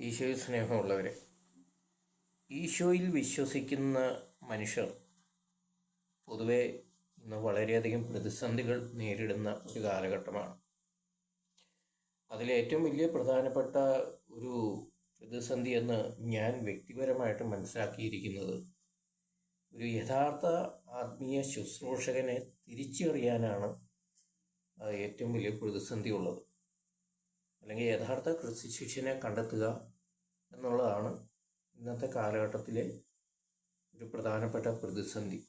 ഈശോയിൽ സ്നേഹമുള്ളവരെ, ഈശോയിൽ വിശ്വസിക്കുന്ന മനുഷ്യർ പൊതുവെ ഇന്ന് വളരെയധികം പ്രതിസന്ധികൾ നേരിടുന്ന ഒരു കാലഘട്ടമാണ്. അതിലേറ്റവും വലിയ പ്രധാനപ്പെട്ട ഒരു പ്രതിസന്ധി എന്ന് ഞാൻ വ്യക്തിപരമായിട്ട് മനസ്സിലാക്കിയിരിക്കുന്നത്, ഒരു യഥാർത്ഥ ആത്മീയ ശുശ്രൂഷകനെ തിരിച്ചറിയാനാണ് ഏറ്റവും വലിയ പ്രതിസന്ധി ഉള്ളത്. അല്ലെങ്കിൽ യഥാർത്ഥ ക്രിസ്തു ശിഷ്യനെ കണ്ടെത്തുക എന്നുള്ളതാണ് ഇന്നത്തെ കാലഘട്ടത്തിലെ ഒരു പ്രധാനപ്പെട്ട പ്രതിസന്ധി.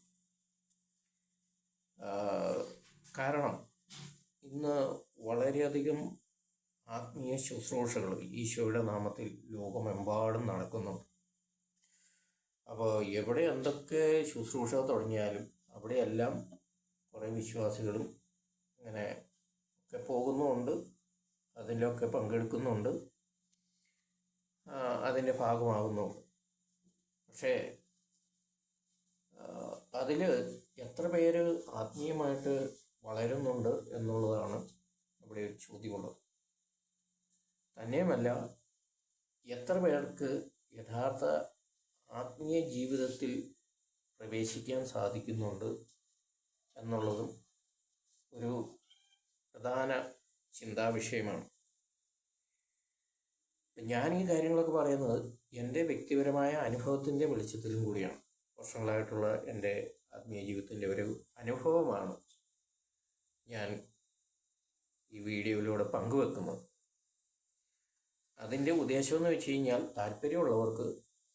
കാരണം ഇന്ന് വളരെയധികം ആത്മീയ ശുശ്രൂഷകൾ ഈശോയുടെ നാമത്തിൽ ലോകമെമ്പാടും നടക്കുന്നുണ്ട്. അപ്പോൾ എവിടെ എന്തൊക്കെ ശുശ്രൂഷ തുടങ്ങിയാലും അവിടെയെല്ലാം കുറേ വിശ്വാസികളും ഇങ്ങനെ ഒക്കെ പോകുന്നുമുണ്ട്, അതിലൊക്കെ പങ്കെടുക്കുന്നുണ്ട്, അതിൻ്റെ ഭാഗമാകുന്നുണ്ട്. പക്ഷേ അതിൽ എത്ര പേര് ആത്മീയമായിട്ട് വളരുന്നുണ്ട് എന്നുള്ളതാണ് ഇവിടെ ഒരു ചോദ്യമുള്ളത്. തന്നെയുമല്ല, എത്ര പേർക്ക് യഥാർത്ഥ ആത്മീയ ജീവിതത്തിൽ പ്രവേശിക്കാൻ സാധിക്കുന്നുണ്ട് എന്നുള്ളതും ഒരു പ്രധാന ചിന്താവിഷയമാണ്. ഞാൻ ഈ കാര്യങ്ങളൊക്കെ പറയുന്നത് എൻ്റെ വ്യക്തിപരമായ അനുഭവത്തിൻ്റെ വെളിച്ചത്തിലും കൂടിയാണ്. വർഷങ്ങളായിട്ടുള്ള എൻ്റെ ആത്മീയ ജീവിതത്തിൻ്റെ ഒരു അനുഭവമാണ് ഞാൻ ഈ വീഡിയോയിലൂടെ പങ്കുവെക്കുന്നത്. അതിൻ്റെ ഉദ്ദേശം എന്ന് വെച്ച് കഴിഞ്ഞാൽ, താല്പര്യമുള്ളവർക്ക്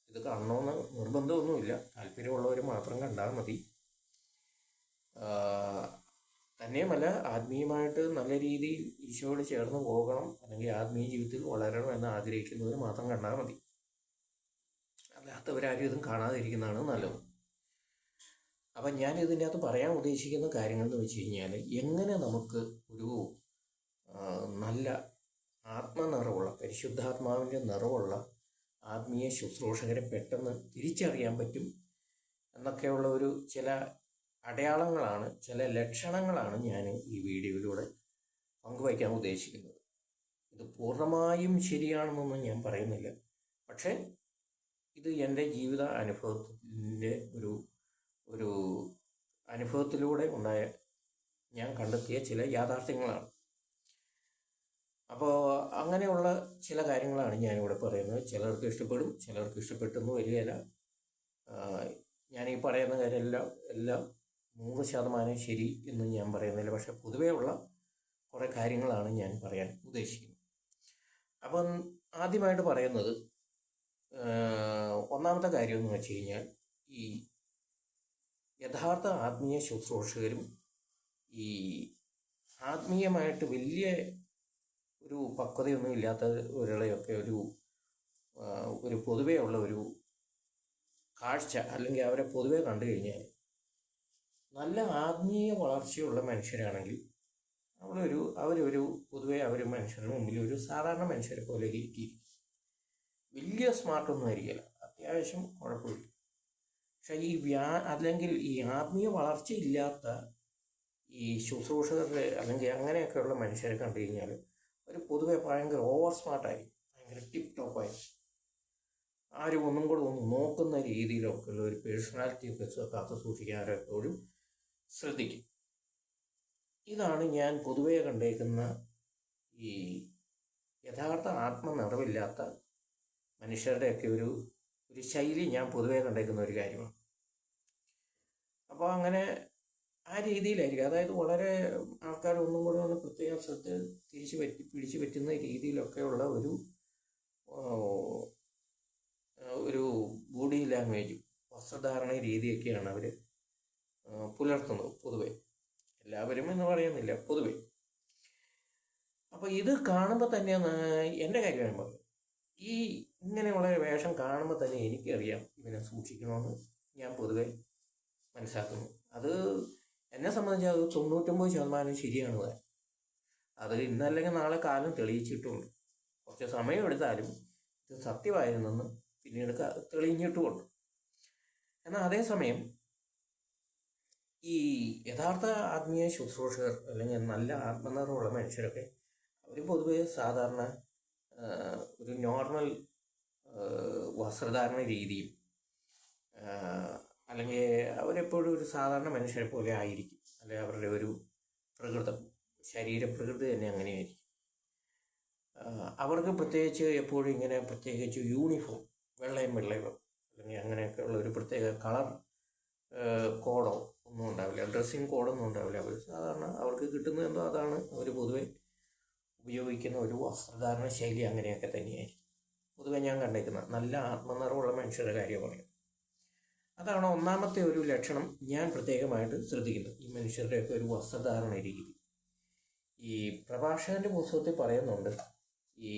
ഇത് കാണണമെന്ന് നിർബന്ധമൊന്നുമില്ല. താല്പര്യമുള്ളവർ മാത്രം കണ്ടാൽ മതി. തന്നെയുമല്ല, ആത്മീയമായിട്ട് നല്ല രീതിയിൽ ഈശോയോട് ചേർന്ന് പോകണം, അല്ലെങ്കിൽ ആത്മീയ ജീവിതത്തിൽ വളരണം എന്ന് ആഗ്രഹിക്കുന്നവർ മാത്രം കണ്ടാൽ മതി. അല്ലാത്തവരാരും ഇതും കാണാതിരിക്കുന്നതാണ് നല്ലത്. അപ്പം ഞാൻ ഇതിൻ്റെ അകത്ത് പറയാൻ ഉദ്ദേശിക്കുന്ന കാര്യങ്ങൾ എന്ന് വെച്ച് കഴിഞ്ഞാൽ, എങ്ങനെ നമുക്ക് ഒരു നല്ല ആത്മനിറവുള്ള, പരിശുദ്ധാത്മാവിൻ്റെ നിറവുള്ള ആത്മീയ ശുശ്രൂഷകരെ പെട്ടെന്ന് തിരിച്ചറിയാൻ പറ്റും എന്നൊക്കെയുള്ള ഒരു ചില അടയാളങ്ങളാണ്, ചില ലക്ഷണങ്ങളാണ് ഞാൻ ഈ വീഡിയോയിലൂടെ പങ്കുവയ്ക്കാൻ ഉദ്ദേശിക്കുന്നത്. ഇത് പൂർണ്ണമായും ശരിയാണെന്നൊന്നും ഞാൻ പറയുന്നില്ല, പക്ഷേ ഇത് എൻ്റെ ജീവിത അനുഭവത്തിൻ്റെ ഒരു അനുഭവത്തിലൂടെ ഉണ്ടായ, ഞാൻ കണ്ടെത്തിയ ചില യാഥാർത്ഥ്യങ്ങളാണ്. അപ്പോൾ അങ്ങനെയുള്ള ചില കാര്യങ്ങളാണ് ഞാനിവിടെ പറയുന്നത്. ചിലർക്ക് ഇഷ്ടപ്പെടും, ചിലർക്ക് ഇഷ്ടപ്പെട്ടെന്ന് വരികയില്ല. ഞാനീ പറയുന്ന എല്ലാം 100% ശരി എന്ന് ഞാൻ പറയുന്നില്ല, പക്ഷെ പൊതുവേ ഉള്ള കുറേ കാര്യങ്ങളാണ് ഞാൻ പറയാൻ ഉദ്ദേശിക്കുന്നത്. അപ്പം ആദ്യമായിട്ട് പറയുന്നത്, ഒന്നാമത്തെ കാര്യം എന്ന് വെച്ച് കഴിഞ്ഞാൽ, ഈ യഥാർത്ഥ ആത്മീയ ശുശ്രൂഷകരും ഈ ആത്മീയമായിട്ട് വലിയ ഒരു പക്വതയൊന്നും ഇല്ലാത്തവരുടെയൊക്കെ ഒരു പൊതുവേ ഉള്ള ഒരു കാഴ്ച, അല്ലെങ്കിൽ അവരെ പൊതുവെ കണ്ടു കഴിഞ്ഞാൽ, നല്ല ആത്മീയ വളർച്ചയുള്ള മനുഷ്യരാണെങ്കിൽ അവരൊരു പൊതുവെ മനുഷ്യരുടെ മുമ്പിൽ ഒരു സാധാരണ മനുഷ്യരെ പോലെ ഇരിക്കും. വലിയ സ്മാർട്ടൊന്നും ആയിരിക്കില്ല, അത്യാവശ്യം കുഴപ്പമില്ല. പക്ഷെ അല്ലെങ്കിൽ ഈ ആത്മീയ വളർച്ച ഇല്ലാത്ത ഈ ശുശ്രൂഷകരുടെ അല്ലെങ്കിൽ അങ്ങനെയൊക്കെയുള്ള മനുഷ്യരെ കണ്ടു കഴിഞ്ഞാൽ ഒരു പൊതുവെ ഭയങ്കര ഓവർ സ്മാർട്ടായിരിക്കും, ഭയങ്കര ടിപ്പ് ടോപ്പായിരിക്കും. ആരും ഒന്നും കൂടെ ഒന്ന് നോക്കുന്ന രീതിയിലൊക്കെ ഉള്ള ഒരു പേഴ്സണാലിറ്റിയൊക്കെ കാത്തു സൂക്ഷിക്കാൻ അവരെപ്പോഴും ശ്രദ്ധിക്കും. ഇതാണ് ഞാൻ പൊതുവെ കണ്ടേക്കുന്ന ഈ യഥാർത്ഥ ആത്മനിറവില്ലാത്ത മനുഷ്യരുടെയൊക്കെ ഒരു ശൈലി ഞാൻ പൊതുവെ കണ്ടേക്കുന്ന ഒരു കാര്യമാണ്. അപ്പോൾ അങ്ങനെ ആ രീതിയിലായിരിക്കും. അതായത് വളരെ ആൾക്കാർ ഒന്നും കൂടെ ഒന്ന് പ്രത്യേകം ശ്രദ്ധ പിടിച്ചു പറ്റുന്ന രീതിയിലൊക്കെയുള്ള ഒരു ബോഡി ലാംഗ്വേജ്, വസ്ത്രധാരണ രീതിയൊക്കെയാണ് അവർ പുലർത്തുന്നത് പൊതുവെ. എല്ലാവരും എന്ന് പറയുന്നില്ല, പൊതുവെ. അപ്പോൾ ഇത് കാണുമ്പോൾ തന്നെ എൻ്റെ കാര്യമാണ് പറയുന്നത്, ഈ ഇങ്ങനെയുള്ള വേഷം കാണുമ്പോൾ തന്നെ എനിക്കറിയാം ഇവനെ സൂക്ഷിക്കണമെന്ന് ഞാൻ പൊതുവെ മനസ്സിലാക്കുന്നു. അത് എന്നെ സംബന്ധിച്ച് അത് 99% ശരിയാണ്. അത് ഇന്നല്ലെങ്കിൽ നാളെ കാലം തെളിയിച്ചിട്ടുമുണ്ട്. കുറച്ച് സമയം എടുത്താലും ഇത് സത്യമായിരുന്നെന്ന് പിന്നീട് തെളിഞ്ഞിട്ടുമുണ്ട്. എന്നാൽ അതേസമയം ഈ യഥാർത്ഥ ആത്മീയ ശുശ്രൂഷകർ അല്ലെങ്കിൽ നല്ല ആത്മനിറവുള്ള മനുഷ്യരൊക്കെ അവർ പൊതുവെ സാധാരണ ഒരു നോർമൽ വസ്ത്രധാരണ രീതിയും അല്ലെങ്കിൽ അവരെപ്പോഴും ഒരു സാധാരണ മനുഷ്യരെ പോലെ ആയിരിക്കും. അല്ലെങ്കിൽ അവരുടെ ഒരു പ്രകൃതം, ശരീരപ്രകൃതി തന്നെ അങ്ങനെയായിരിക്കും. അവർക്ക് പ്രത്യേകിച്ച് എപ്പോഴും ഇങ്ങനെ പ്രത്യേകിച്ച് യൂണിഫോം, വെള്ളയും അല്ലെങ്കിൽ അങ്ങനെയൊക്കെയുള്ള ഒരു പ്രത്യേക കളർ കോഡോ ഒന്നും ഉണ്ടാവില്ല, ഡ്രസ്സിങ് കോഡൊന്നും ഉണ്ടാവില്ല. അവർ സാധാരണ അവർക്ക് കിട്ടുന്നത് എന്തോ അതാണ് അവർ പൊതുവെ ഉപയോഗിക്കുന്ന ഒരു വസ്ത്രധാരണ ശൈലി അങ്ങനെയൊക്കെ തന്നെയായിരിക്കും പൊതുവെ ഞാൻ കണ്ടേക്കുന്നത്. നല്ല ആത്മനിറവുള്ള മനുഷ്യരുടെ കാര്യം പറയും. അതാണ് ഒന്നാമത്തെ ഒരു ലക്ഷണം ഞാൻ പ്രത്യേകമായിട്ട് ശ്രദ്ധിക്കുന്നത്, ഈ മനുഷ്യരുടെയൊക്കെ ഒരു വസ്ത്രധാരണ രീതി. ഈ പ്രഭാഷകൻ്റെ പുസ്തകത്തിൽ പറയുന്നുണ്ട്, ഈ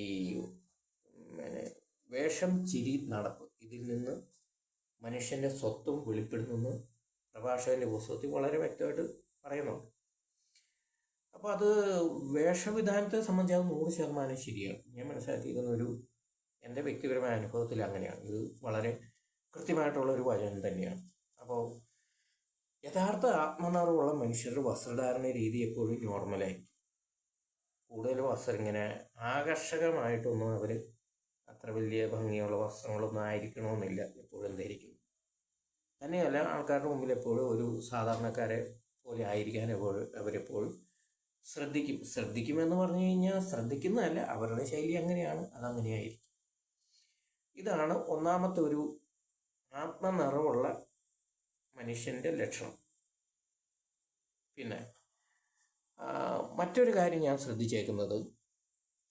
വേഷം, ചിരി, നടപ്പ്, ഇതിൽ നിന്ന് മനുഷ്യൻ്റെ സ്വത്വം വെളിപ്പെടുന്നെന്ന് പ്രഭാഷകൻ്റെ പുസ്തകത്തിൽ വളരെ വ്യക്തമായിട്ട് പറയുന്നുണ്ട്. അപ്പോൾ അത് വേഷവിധാനത്തെ സംബന്ധിച്ച് 100% ശരിയാണ്. ഞാൻ മനസ്സിലാക്കിയിരിക്കുന്ന എൻ്റെ വ്യക്തിപരമായ അനുഭവത്തിൽ അങ്ങനെയാണ്. ഇത് വളരെ കൃത്യമായിട്ടുള്ളൊരു വചനം തന്നെയാണ്. അപ്പോൾ യഥാർത്ഥ ആത്മനിറവുള്ള മനുഷ്യരുടെ വസ്ത്രധാരണ രീതി എപ്പോഴും നോർമലായിരിക്കും. കൂടുതൽ വസ്ത്രം ഇങ്ങനെ ആകർഷകമായിട്ടൊന്നും അവർ അത്ര വലിയ ഭംഗിയുള്ള വസ്ത്രങ്ങളൊന്നും ആയിരിക്കണമെന്നില്ല എപ്പോഴും ധരിക്കുന്നു. തന്നെയല്ല, ആൾക്കാരുടെ മുമ്പിൽ എപ്പോഴും ഒരു സാധാരണക്കാരെ പോലെ ആയിരിക്കാൻ അവരെപ്പോഴും ശ്രദ്ധിക്കുമെന്ന് പറഞ്ഞു കഴിഞ്ഞാൽ ശ്രദ്ധിക്കുന്നതല്ല, അവരുടെ ശൈലി അങ്ങനെയാണ്, അതങ്ങനെയായിരിക്കും. ഇതാണ് ഒന്നാമത്തെ ഒരു ആത്മനിറവുള്ള മനുഷ്യൻ്റെ ലക്ഷണം. പിന്നെ മറ്റൊരു കാര്യം ഞാൻ ശ്രദ്ധിച്ചേക്കുന്നത്,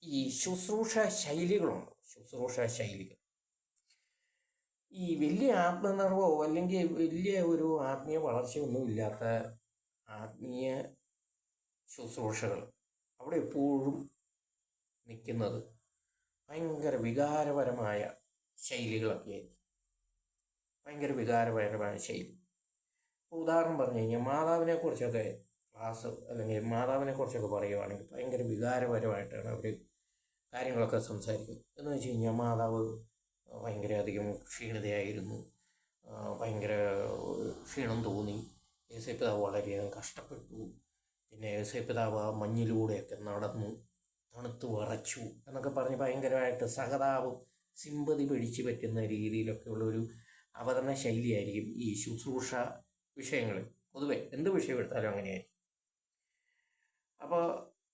ഈ ശുശ്രൂഷ ശൈലികളുണ്ട്. ഈ വലിയ ആത്മനിർവോ അല്ലെങ്കിൽ വലിയ ഒരു ആത്മീയ വളർച്ചയൊന്നും ഇല്ലാത്ത ആത്മീയ ശുശ്രൂഷകൾ അവിടെ എപ്പോഴും നിൽക്കുന്നത് ഭയങ്കര വികാരപരമായ ശൈലികളൊക്കെ ആയിരിക്കും. ഭയങ്കര വികാരപരമായ ശൈലി. ഉദാഹരണം പറഞ്ഞു കഴിഞ്ഞാൽ മാതാവിനെക്കുറിച്ചൊക്കെ ക്ലാസ് അല്ലെങ്കിൽ മാതാവിനെക്കുറിച്ചൊക്കെ പറയുകയാണെങ്കിൽ ഭയങ്കര വികാരപരമായിട്ടാണ് അവർ കാര്യങ്ങളൊക്കെ സംസാരിക്കുന്നത്. എന്ന് വെച്ച് കഴിഞ്ഞാൽ മാതാവ് ഭയങ്കര അധികം ക്ഷീണിതയായിരുന്നു, ഭയങ്കര ക്ഷീണം തോന്നി, യേശുപിതാവ് വളരെയധികം കഷ്ടപ്പെട്ടു, പിന്നെ യേശുപിതാവ് ആ മഞ്ഞിലൂടെയൊക്കെ നടന്നു, തണുത്ത് വിറച്ചു എന്നൊക്കെ പറഞ്ഞ് ഭയങ്കരമായിട്ട് സഹതാപം, സിമ്പതി പിടിച്ചു പറ്റുന്ന രീതിയിലൊക്കെയുള്ളൊരു അവതരണ ശൈലിയായിരിക്കും ഈ ശുശ്രൂഷ വിഷയങ്ങളിൽ. പൊതുവെ എന്ത് വിഷയം എടുത്താലും അങ്ങനെയായിരിക്കും. അപ്പോൾ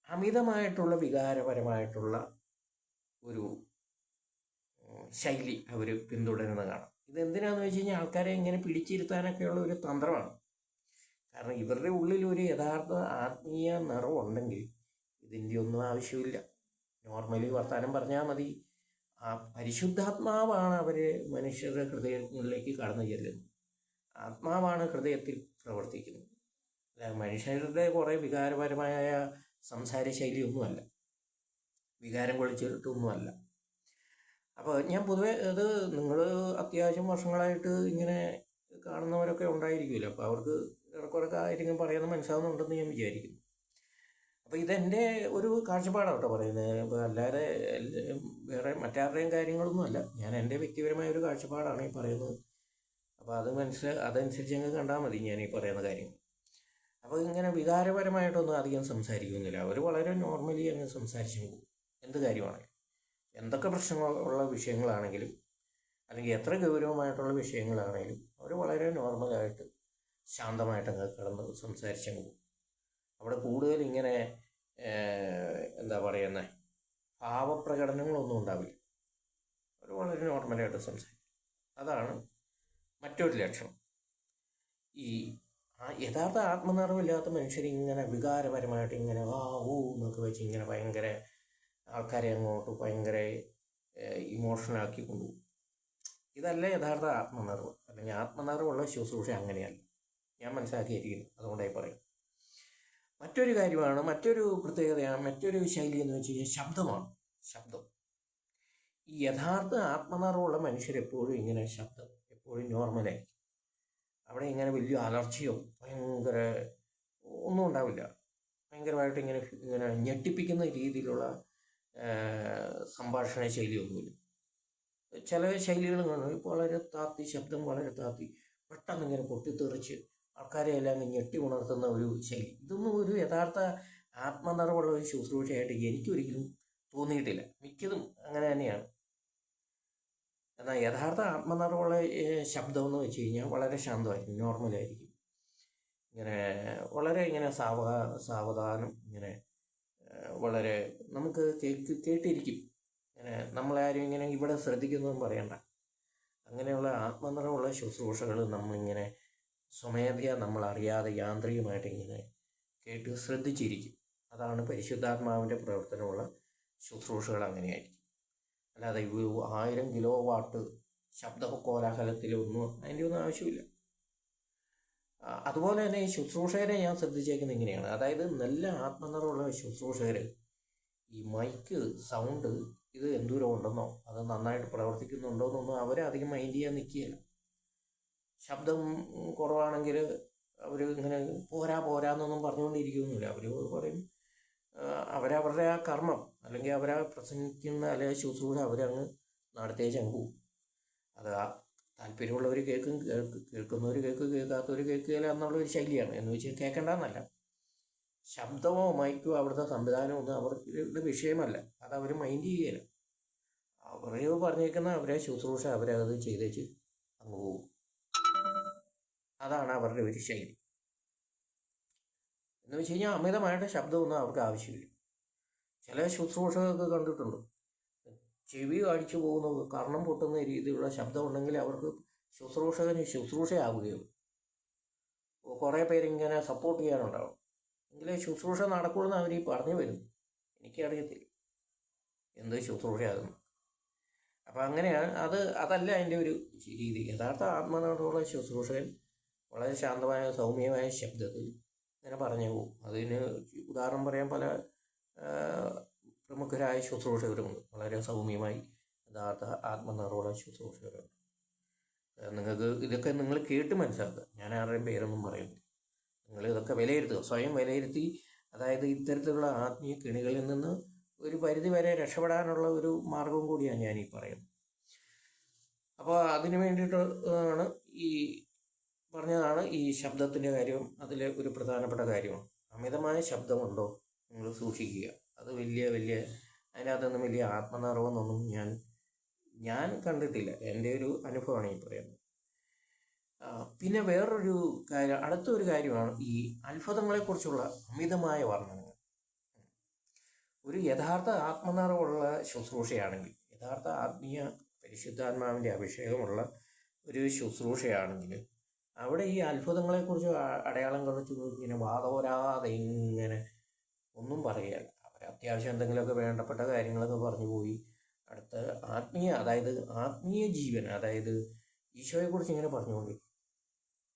അമിതമായിട്ടുള്ള വികാരപരമായിട്ടുള്ള ഒരു ശൈലി അവർ പിന്തുടരുന്നത് കാണാം. ഇതെന്തിനാണെന്ന് വെച്ച് കഴിഞ്ഞാൽ ആൾക്കാരെ ഇങ്ങനെ പിടിച്ചിരുത്താനൊക്കെയുള്ള ഒരു തന്ത്രമാണ്. കാരണം ഇവരുടെ ഉള്ളിൽ ഒരു യഥാർത്ഥ ആത്മീയ നിറവുണ്ടെങ്കിൽ ഇതിൻ്റെ ഒന്നും ആവശ്യമില്ല. നോർമലി വർത്താനം പറഞ്ഞാൽ മതി. ആ പരിശുദ്ധാത്മാവാണ് അവരെ മനുഷ്യരുടെ ഹൃദയങ്ങളിലേക്ക് കടന്നു ചെല്ലുന്നത്. ആത്മാവാണ് ഹൃദയത്തിൽ പ്രവർത്തിക്കുന്നത്. അല്ല മനുഷ്യരുടെ കുറേ വികാരപരമായ സംസാര ശൈലിയൊന്നുമല്ല, വികാരം കൊള്ളിച്ചിട്ടൊന്നുമല്ല. അപ്പോൾ ഞാൻ പൊതുവെ ഇത് നിങ്ങൾ അത്യാവശ്യം വർഷങ്ങളായിട്ട് ഇങ്ങനെ കാണുന്നവരൊക്കെ ഉണ്ടായിരിക്കുമല്ലോ. അപ്പോൾ അവർക്ക് ഏറെക്കുറെ കാര്യങ്ങൾ പറയുന്നത് മനസ്സിലാവുന്നുണ്ടെന്ന് ഞാൻ വിചാരിക്കുന്നു. അപ്പോൾ ഇതെൻ്റെ ഒരു കാഴ്ചപ്പാടാണ് കേട്ടോ പറയുന്നത്. അപ്പോൾ അല്ലാതെ വേറെ മറ്റാരുടെയും കാര്യങ്ങളൊന്നുമല്ല, ഞാൻ എൻ്റെ വ്യക്തിപരമായ ഒരു കാഴ്ചപ്പാടാണ് ഈ പറയുന്നത്. അപ്പോൾ അതനുസരിച്ച് ഞങ്ങൾ കണ്ടാൽ മതി ഞാൻ ഈ പറയുന്ന കാര്യങ്ങൾ. അപ്പോൾ ഇങ്ങനെ വികാരപരമായിട്ടൊന്നും അധികം സംസാരിക്കുന്നില്ല. അവർ വളരെ നോർമലി അങ്ങ് സംസാരിച്ചു പോകും. എന്ത് കാര്യമാണെങ്കിലും, എന്തൊക്കെ പ്രശ്നങ്ങളുള്ള വിഷയങ്ങളാണെങ്കിലും അല്ലെങ്കിൽ എത്ര ഗൗരവമായിട്ടുള്ള വിഷയങ്ങളാണെങ്കിലും അവർ വളരെ നോർമലായിട്ട് ശാന്തമായിട്ടങ്ങ് കിടന്ന് സംസാരിച്ചങ്ങ് പോകും. അവിടെ കൂടുതൽ ഇങ്ങനെ എന്താ പറയുന്നത്, ഭാവപ്രകടനങ്ങളൊന്നും ഉണ്ടാവില്ല. അവർ വളരെ നോർമലായിട്ട് സംസാരിക്കും. അതാണ് മറ്റൊരു ലക്ഷണം. ഈ യഥാർത്ഥ ആത്മനിറവില്ലാത്ത മനുഷ്യരിങ്ങനെ വികാരപരമായിട്ട് ഇങ്ങനെ എന്നൊക്കെ വെച്ച് ഇങ്ങനെ ഭയങ്കര ആൾക്കാരെ അങ്ങോട്ട് ഭയങ്കര ഇമോഷണലാക്കി കൊണ്ടുപോകും. ഇതല്ല യഥാർത്ഥ ആത്മനിറവ്. അല്ലെങ്കിൽ ആത്മനിറവുള്ള ശുശ്രൂഷ അങ്ങനെയല്ല, ഞാൻ മനസ്സിലാക്കിയിരിക്കുന്നു. അതുകൊണ്ടായി പറയും. മറ്റൊരു കാര്യമാണ്, മറ്റൊരു പ്രത്യേകതയാണ്, മറ്റൊരു ശൈലി എന്ന് വെച്ച് കഴിഞ്ഞാൽ ശബ്ദമാണ്. ശബ്ദം. ഈ യഥാർത്ഥ ആത്മനിറവുള്ള മനുഷ്യരെപ്പോഴും ഇങ്ങനെ ശബ്ദം എപ്പോഴും നോർമലായിരിക്കും. അവിടെ ഇങ്ങനെ വലിയ അലർച്ചയോ ഭയങ്കര ഒന്നും ഉണ്ടാവില്ല. ഭയങ്കരമായിട്ട് ഇങ്ങനെ ഞെട്ടിപ്പിക്കുന്ന രീതിയിലുള്ള സംഭാഷണ ശൈലിയൊന്നുമില്ല. ചില ശൈലികൾ കാണും, വളരെ താത്തി, ശബ്ദം വളരെ താത്തി, പെട്ടെന്ന് ഇങ്ങനെ പൊട്ടിത്തെറിച്ച് ആൾക്കാരെ എല്ലാം ഞെട്ടി ഉണർത്തുന്ന ഒരു ശൈലി. ഇതൊന്നും ഒരു യഥാർത്ഥ ആത്മനിറവുള്ള ഒരു ശുശ്രൂഷയായിട്ട് എനിക്കൊരിക്കലും തോന്നിയിട്ടില്ല. മിക്കതും അങ്ങനെ തന്നെയാണ്. എന്നാൽ യഥാർത്ഥ ആത്മനിറവുള്ള ശബ്ദം എന്ന് വെച്ച് കഴിഞ്ഞാൽ വളരെ ശാന്തമായിരിക്കും, നോർമലായിരിക്കും. ഇങ്ങനെ വളരെ ഇങ്ങനെ സാവധാനം ഇങ്ങനെ വളരെ നമുക്ക് കേട്ടിരിക്കും. ഇങ്ങനെ നമ്മളാരും ഇങ്ങനെ ഇവിടെ ശ്രദ്ധിക്കുന്നതും പറയണ്ട. അങ്ങനെയുള്ള ആത്മനിറവുള്ള ശുശ്രൂഷകൾ നമ്മളിങ്ങനെ സ്വമേധയാ നമ്മളറിയാതെ യാന്ത്രികമായിട്ട് ഇങ്ങനെ കേട്ട് ശ്രദ്ധിച്ചിരിക്കും. അതാണ് പരിശുദ്ധാത്മാവിൻ്റെ പ്രവർത്തനമുള്ള ശുശ്രൂഷകൾ. അങ്ങനെയായിരിക്കും. അല്ലാതെ 1000 കിലോ വാട്ട് ശബ്ദ കോലാഹലത്തിലൊന്നും അതിൻ്റെ ഒന്നും ആവശ്യമില്ല. അതുപോലെ തന്നെ ഈ ശുശ്രൂഷകരെ ഞാൻ ശ്രദ്ധിച്ചേക്കുന്നത് ഇങ്ങനെയാണ്. അതായത് നല്ല ആത്മനിറവുള്ള ശുശ്രൂഷകർ ഈ മൈക്ക് സൗണ്ട് ഇത് എന്തോരം ഉണ്ടെന്നോ അത് നന്നായിട്ട് പ്രവർത്തിക്കുന്നുണ്ടോ എന്നൊന്നും അവരധികം മൈൻഡ് ചെയ്യാൻ നിൽക്കുകയില്ല. ശബ്ദം കുറവാണെങ്കിൽ അവർ ഇങ്ങനെ പോരാന്നൊന്നും പറഞ്ഞുകൊണ്ടിരിക്കുകയൊന്നുമില്ല. അവർ പറയും അവരവരുടെ ആ കർമ്മം അല്ലെങ്കിൽ അവരാ പ്രസംഗിക്കുന്ന അല്ലെങ്കിൽ ശുശ്രൂഷ അവരങ്ങ് നടത്തിയേച്ചങ്ങ് പോകും. അത് താല്പര്യമുള്ളവർ കേൾക്കുന്നവർ കേൾക്കാത്തവർ കേൾക്കുകയില്ല എന്നുള്ളൊരു ശൈലിയാണ്. എന്ന് വെച്ചാൽ കേൾക്കേണ്ടെന്നല്ല, ശബ്ദമോ മൈക്കോ അവിടുത്തെ സംവിധാനമോ ഒന്നും അവരുടെ വിഷയമല്ല. അത് അവർ മൈൻഡ് ചെയ്യുകയില്ല. അവരെ പറഞ്ഞേക്കുന്ന അവരെ ശുശ്രൂഷ അവരത് ചെയ്തേച്ച് അങ്ങ് പോകും. അതാണ് അവരുടെ ഒരു ശൈലി. എന്ന് വെച്ച് കഴിഞ്ഞാൽ അമിതമായിട്ട് ശബ്ദമൊന്നും അവർക്ക് ആവശ്യമില്ല. ചില ശുശ്രൂഷകളൊക്കെ കണ്ടിട്ടുണ്ട്, ചെവി അടിച്ചു പോകുന്ന കർണം പൊട്ടുന്ന രീതിയിലുള്ള ശബ്ദം ഉണ്ടെങ്കിൽ അവർക്ക് ശുശ്രൂഷയാവുകയുള്ളൂ. കുറേ പേരിങ്ങനെ സപ്പോർട്ട് ചെയ്യാനുണ്ടാവും, എങ്കിലേ ശുശ്രൂഷ നടക്കുമെന്ന് അവർ ഈ പറഞ്ഞു വരുന്നു. എനിക്കറിയത്തില്ല എന്ത് ശുശ്രൂഷയാകുന്നു. അപ്പം അങ്ങനെയാണ് അതല്ല അതിൻ്റെ ഒരു രീതി. യഥാർത്ഥ ആത്മനിറവുള്ള ശുശ്രൂഷകൻ വളരെ ശാന്തമായ സൗമ്യമായ ശബ്ദത്തിൽ ഇങ്ങനെ പറഞ്ഞു പോകും. അതിന് ഉദാഹരണം പറയാൻ പല പ്രമുഖരായ ശുശ്രൂഷകരുമുണ്ട്. വളരെ സൗമ്യമായി യഥാർത്ഥ ആത്മനിറവുള്ള ശുശ്രൂഷകരുണ്ട്. നിങ്ങൾക്ക് ഇതൊക്കെ നിങ്ങൾ കേട്ട് മനസ്സിലാക്കുക. ഞാൻ ആരുടെയും പേരൊന്നും പറയുന്നു. നിങ്ങൾ ഇതൊക്കെ വിലയിരുത്തുക, സ്വയം വിലയിരുത്തി. അതായത് ഇത്തരത്തിലുള്ള ആത്മീയ കെണികളിൽ നിന്ന് ഒരു പരിധി വരെ രക്ഷപ്പെടാനുള്ള ഒരു മാർഗവും കൂടിയാണ് ഞാൻ ഈ പറയുന്നത്. അപ്പോൾ അതിന് വേണ്ടിയിട്ടാണ് ഈ പറഞ്ഞതാണ് ഈ ശബ്ദത്തിൻ്റെ കാര്യം. അതിൽ ഒരു പ്രധാനപ്പെട്ട കാര്യമാണ് അമിതമായ ശബ്ദമുണ്ടോ നിങ്ങൾ സൂക്ഷിക്കുക. അത് വലിയ അതിനകത്തൊന്നും വലിയ ആത്മനിറവെന്നൊന്നും ഞാൻ കണ്ടിട്ടില്ല. എൻ്റെ ഒരു അനുഭവമാണ് ഈ പറയുന്നത്. പിന്നെ വേറൊരു കാര്യം, അടുത്തൊരു കാര്യമാണ് ഈ അത്ഭുതങ്ങളെക്കുറിച്ചുള്ള അമിതമായ വർണ്ണനങ്ങൾ. ഒരു യഥാർത്ഥ ആത്മനിറവുള്ള ശുശ്രൂഷയാണെങ്കിൽ, യഥാർത്ഥ ആത്മീയ പരിശുദ്ധാത്മാവിൻ്റെ അഭിഷേകമുള്ള ഒരു ശുശ്രൂഷയാണെങ്കിൽ അവിടെ ഈ അത്ഭുതങ്ങളെക്കുറിച്ച് അടയാളങ്ങളെക്കുറിച്ച് ഇങ്ങനെ വാതോരാതെ ഇങ്ങനെ ഒന്നും പറയുകയല്ല. അവർ അത്യാവശ്യം എന്തെങ്കിലുമൊക്കെ വേണ്ടപ്പെട്ട കാര്യങ്ങളൊക്കെ പറഞ്ഞു പോയി അടുത്ത ആത്മീയ ജീവൻ, അതായത് ഈശോയെക്കുറിച്ച് ഇങ്ങനെ പറഞ്ഞുകൊണ്ടിരിക്കും.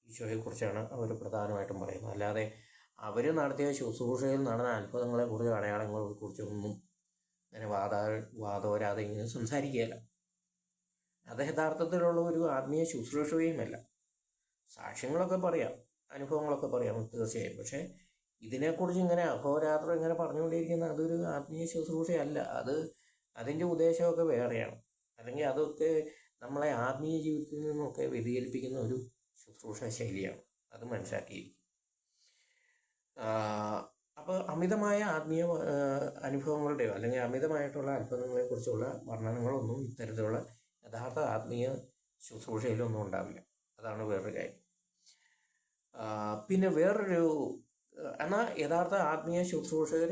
ഈശോയെക്കുറിച്ചാണ് അവർ പ്രധാനമായിട്ടും പറയുന്നത്. അല്ലാതെ അവർ നടത്തിയ ശുശ്രൂഷയിൽ നടന്ന അത്ഭുതങ്ങളെക്കുറിച്ച് അടയാളങ്ങളെക്കുറിച്ചൊന്നും അങ്ങനെ വാതോരാതെ ഇങ്ങനെ സംസാരിക്കുകയല്ല. അത് യഥാർത്ഥത്തിലുള്ള ഒരു ആത്മീയ ശുശ്രൂഷയുമല്ല. സാക്ഷ്യങ്ങളൊക്കെ പറയാം, അനുഭവങ്ങളൊക്കെ പറയാം തീർച്ചയായും. പക്ഷേ ഇതിനെക്കുറിച്ച് ഇങ്ങനെ അഹോരാത്രം ഇങ്ങനെ പറഞ്ഞുകൊണ്ടിരിക്കുന്ന അതൊരു ആത്മീയ ശുശ്രൂഷയല്ല. അതിൻ്റെ ഉദ്ദേശമൊക്കെ വേറെയാണ്. അല്ലെങ്കിൽ അതൊക്കെ നമ്മളെ ആത്മീയ ജീവിതത്തിൽ നിന്നൊക്കെ വ്യതിചലിപ്പിക്കുന്ന ഒരു ശുശ്രൂഷ ശൈലിയാണ്. അത് മനസ്സിലാക്കിയിരിക്കും. അപ്പോൾ അമിതമായ ആത്മീയ അനുഭവങ്ങളുടെയോ അല്ലെങ്കിൽ അമിതമായിട്ടുള്ള അത്ഭുതങ്ങളെക്കുറിച്ചുള്ള വർണ്ണനങ്ങളൊന്നും ഇത്തരത്തിലുള്ള യഥാർത്ഥ ആത്മീയ ശുശ്രൂഷയിലൊന്നും ഉണ്ടാവില്ല. അതാണ് വേറൊരു കാര്യം. പിന്നെ എന്നാൽ യഥാർത്ഥ ആത്മീയ ശുശ്രൂഷകർ